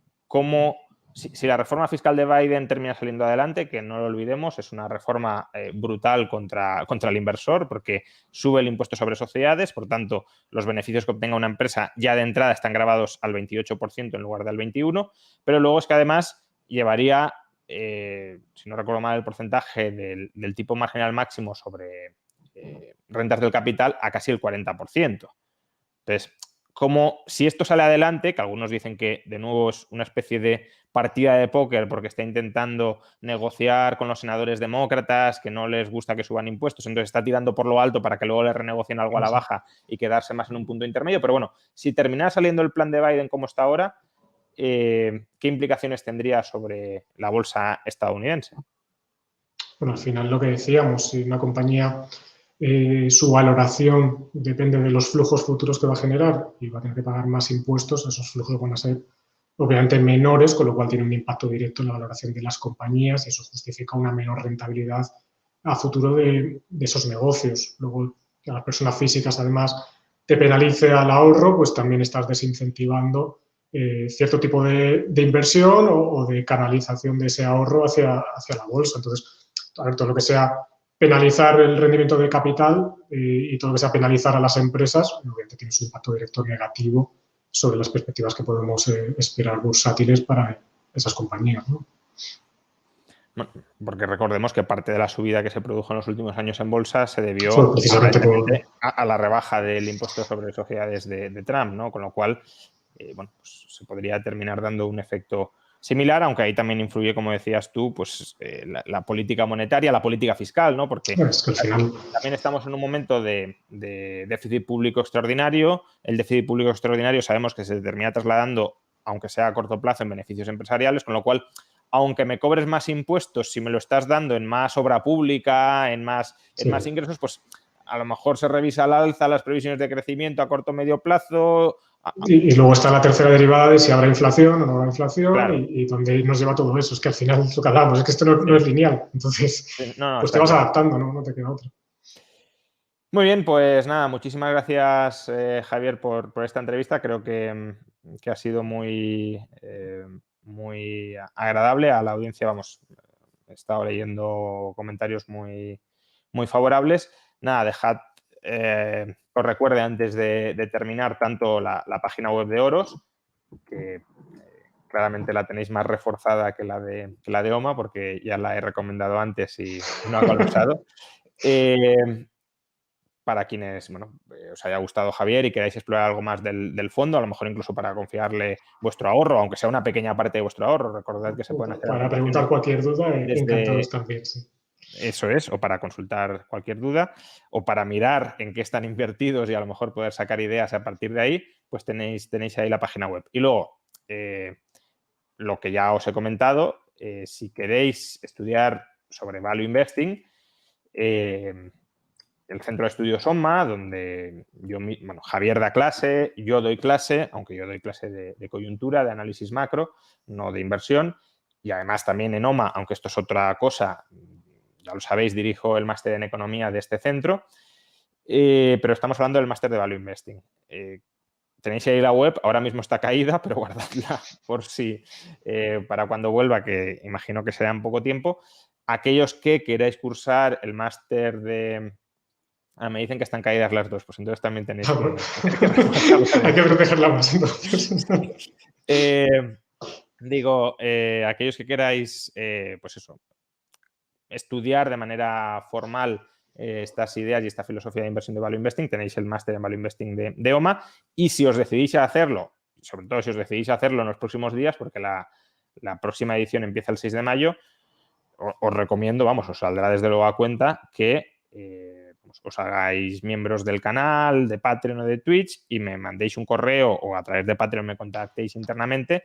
si la reforma fiscal de Biden termina saliendo adelante, que no lo olvidemos, es una reforma brutal contra el inversor, porque sube el impuesto sobre sociedades, por tanto, los beneficios que obtenga una empresa ya de entrada están grabados al 28% en lugar del 21%, pero luego es que además llevaría, si no recuerdo mal el porcentaje del tipo marginal máximo sobre rentas del capital a casi el 40%. Entonces, como si esto sale adelante, que algunos dicen que de nuevo es una especie de partida de póker porque está intentando negociar con los senadores demócratas, que no les gusta que suban impuestos, entonces está tirando por lo alto para que luego le renegocien algo a la baja y quedarse más en un punto intermedio. Pero bueno, si terminara saliendo el plan de Biden como está ahora, ¿qué implicaciones tendría sobre la bolsa estadounidense? Bueno, al final lo que decíamos, si una compañía su valoración depende de los flujos futuros que va a generar y va a tener que pagar más impuestos, esos flujos van a ser obviamente menores, con lo cual tiene un impacto directo en la valoración de las compañías y eso justifica una menor rentabilidad a futuro de esos negocios. Luego, que a las personas físicas además te penalice al ahorro, pues también estás desincentivando cierto tipo de inversión o de canalización de ese ahorro hacia la bolsa. Entonces, todo lo que sea penalizar el rendimiento de capital y todo lo que sea penalizar a las empresas, obviamente tiene un impacto directo negativo sobre las perspectivas que podemos esperar bursátiles para esas compañías, ¿no? Bueno, porque recordemos que parte de la subida que se produjo en los últimos años en bolsa se debió Fue precisamente a la rebaja del impuesto sobre sociedades de Trump, ¿no? Con lo cual, bueno, pues se podría terminar dando un efecto similar, aunque ahí también influye, como decías tú, pues la política monetaria, la política fiscal, ¿no? Porque es que al final también estamos en un momento de déficit público extraordinario. El déficit público extraordinario sabemos que se termina trasladando, aunque sea a corto plazo, en beneficios empresariales, con lo cual, aunque me cobres más impuestos, si me lo estás dando en más obra pública, en más ingresos, pues a lo mejor se revisa al alza las previsiones de crecimiento a corto o medio plazo. Y luego está la tercera derivada de si habrá inflación o no habrá inflación, claro. y donde nos lleva todo eso. Es que al final es lo que hablamos, es que esto no es lineal. Entonces, pues te vas adaptando, ¿no? No te queda otra. Muy bien, pues nada, muchísimas gracias, Javier, por esta entrevista. Creo que ha sido muy agradable a la audiencia. Vamos, he estado leyendo comentarios muy favorables. Nada, dejad, os recuerde antes de terminar, tanto la página web de Oros, que claramente la tenéis más reforzada que la de OMA, porque ya la he recomendado antes y no ha colapsado. Para quienes os haya gustado Javier y queráis explorar algo más del fondo, a lo mejor incluso para confiarle vuestro ahorro, aunque sea una pequeña parte de vuestro ahorro. Recordad que se pueden hacer para preguntar cualquier duda, encantados también. Sí. Eso es, o para consultar cualquier duda, o para mirar en qué están invertidos y a lo mejor poder sacar ideas a partir de ahí, pues tenéis ahí la página web. Y luego, lo que ya os he comentado, si queréis estudiar sobre Value Investing, el centro de estudios OMA, donde Javier da clase, yo doy clase, aunque yo doy clase de coyuntura, de análisis macro, no de inversión, y además también en OMA, aunque esto es otra cosa, ya lo sabéis, dirijo el máster en economía de este centro, pero estamos hablando del máster de Value Investing. Tenéis ahí la web, ahora mismo está caída, pero guardadla por si, para cuando vuelva, que imagino que será en poco tiempo. Aquellos que queráis cursar el máster de... me dicen que están caídas las dos, pues entonces también tenéis Hay que protegerla más, entonces. Aquellos que queráis, pues eso, estudiar de manera formal estas ideas y esta filosofía de inversión de Value Investing, tenéis el máster en Value Investing de OMA, y si os decidís a hacerlo, sobre todo si os decidís a hacerlo en los próximos días, porque la próxima edición empieza el 6 de mayo, os recomiendo, os saldrá desde luego a cuenta que os hagáis miembros del canal, de Patreon o de Twitch, y me mandéis un correo o a través de Patreon me contactéis internamente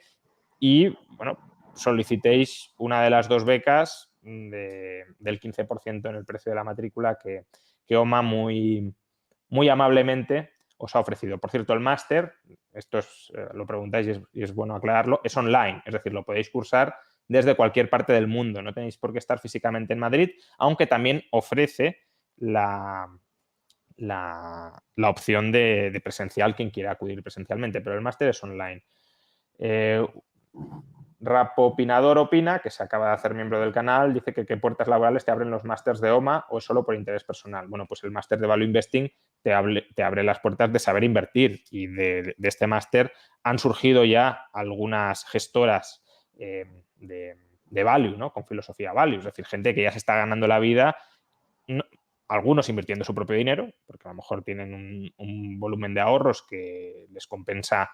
y, solicitéis una de las dos becas del 15% en el precio de la matrícula que OMA muy amablemente os ha ofrecido. Por cierto, el máster, esto lo preguntáis y es bueno aclararlo, es online, es decir, lo podéis cursar desde cualquier parte del mundo. No tenéis por qué estar físicamente en Madrid, aunque también ofrece la la opción de presencial quien quiera acudir presencialmente, pero el máster es online. Rapopinador opina, que se acaba de hacer miembro del canal, dice que qué puertas laborales te abren los másters de OMA o es solo por interés personal. Bueno, pues el máster de Value Investing te abre las puertas de saber invertir y de este máster han surgido ya algunas gestoras de Value, ¿no? Con filosofía Value, es decir, gente que ya se está ganando la vida, no, algunos invirtiendo su propio dinero, porque a lo mejor tienen un volumen de ahorros que les compensa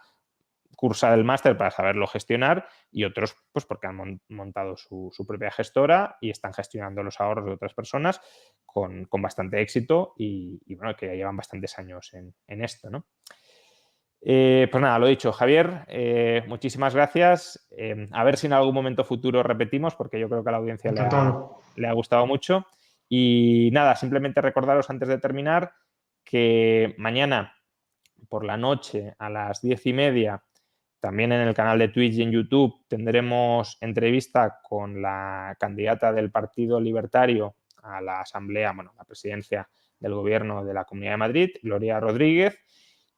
cursar el máster para saberlo gestionar y otros pues porque han montado su propia gestora y están gestionando los ahorros de otras personas con bastante éxito y bueno, que ya llevan bastantes años en esto, ¿no? Pues nada, lo dicho, Javier, muchísimas gracias. A ver si en algún momento futuro repetimos, porque yo creo que a la audiencia le ha gustado mucho. Y nada, simplemente recordaros antes de terminar que mañana por la noche a las 10:30, también en el canal de Twitch y en YouTube, tendremos entrevista con la candidata del Partido Libertario a la Asamblea, bueno, la presidencia del Gobierno de la Comunidad de Madrid, Gloria Rodríguez,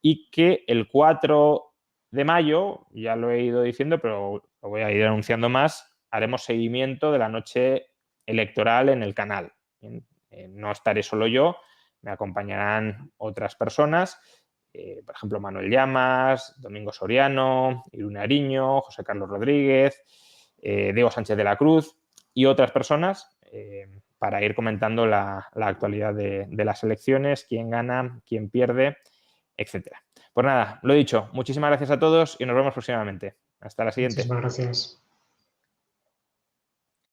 y que el 4 de mayo, ya lo he ido diciendo, pero lo voy a ir anunciando más, haremos seguimiento de la noche electoral en el canal. No estaré solo yo, me acompañarán otras personas, por ejemplo, Manuel Llamas, Domingo Soriano, Irune Ariño, José Carlos Rodríguez, Diego Sánchez de la Cruz y otras personas para ir comentando la actualidad de las elecciones, quién gana, quién pierde, etcétera. Pues nada, lo dicho, muchísimas gracias a todos y nos vemos próximamente. Hasta la siguiente. Muchísimas gracias.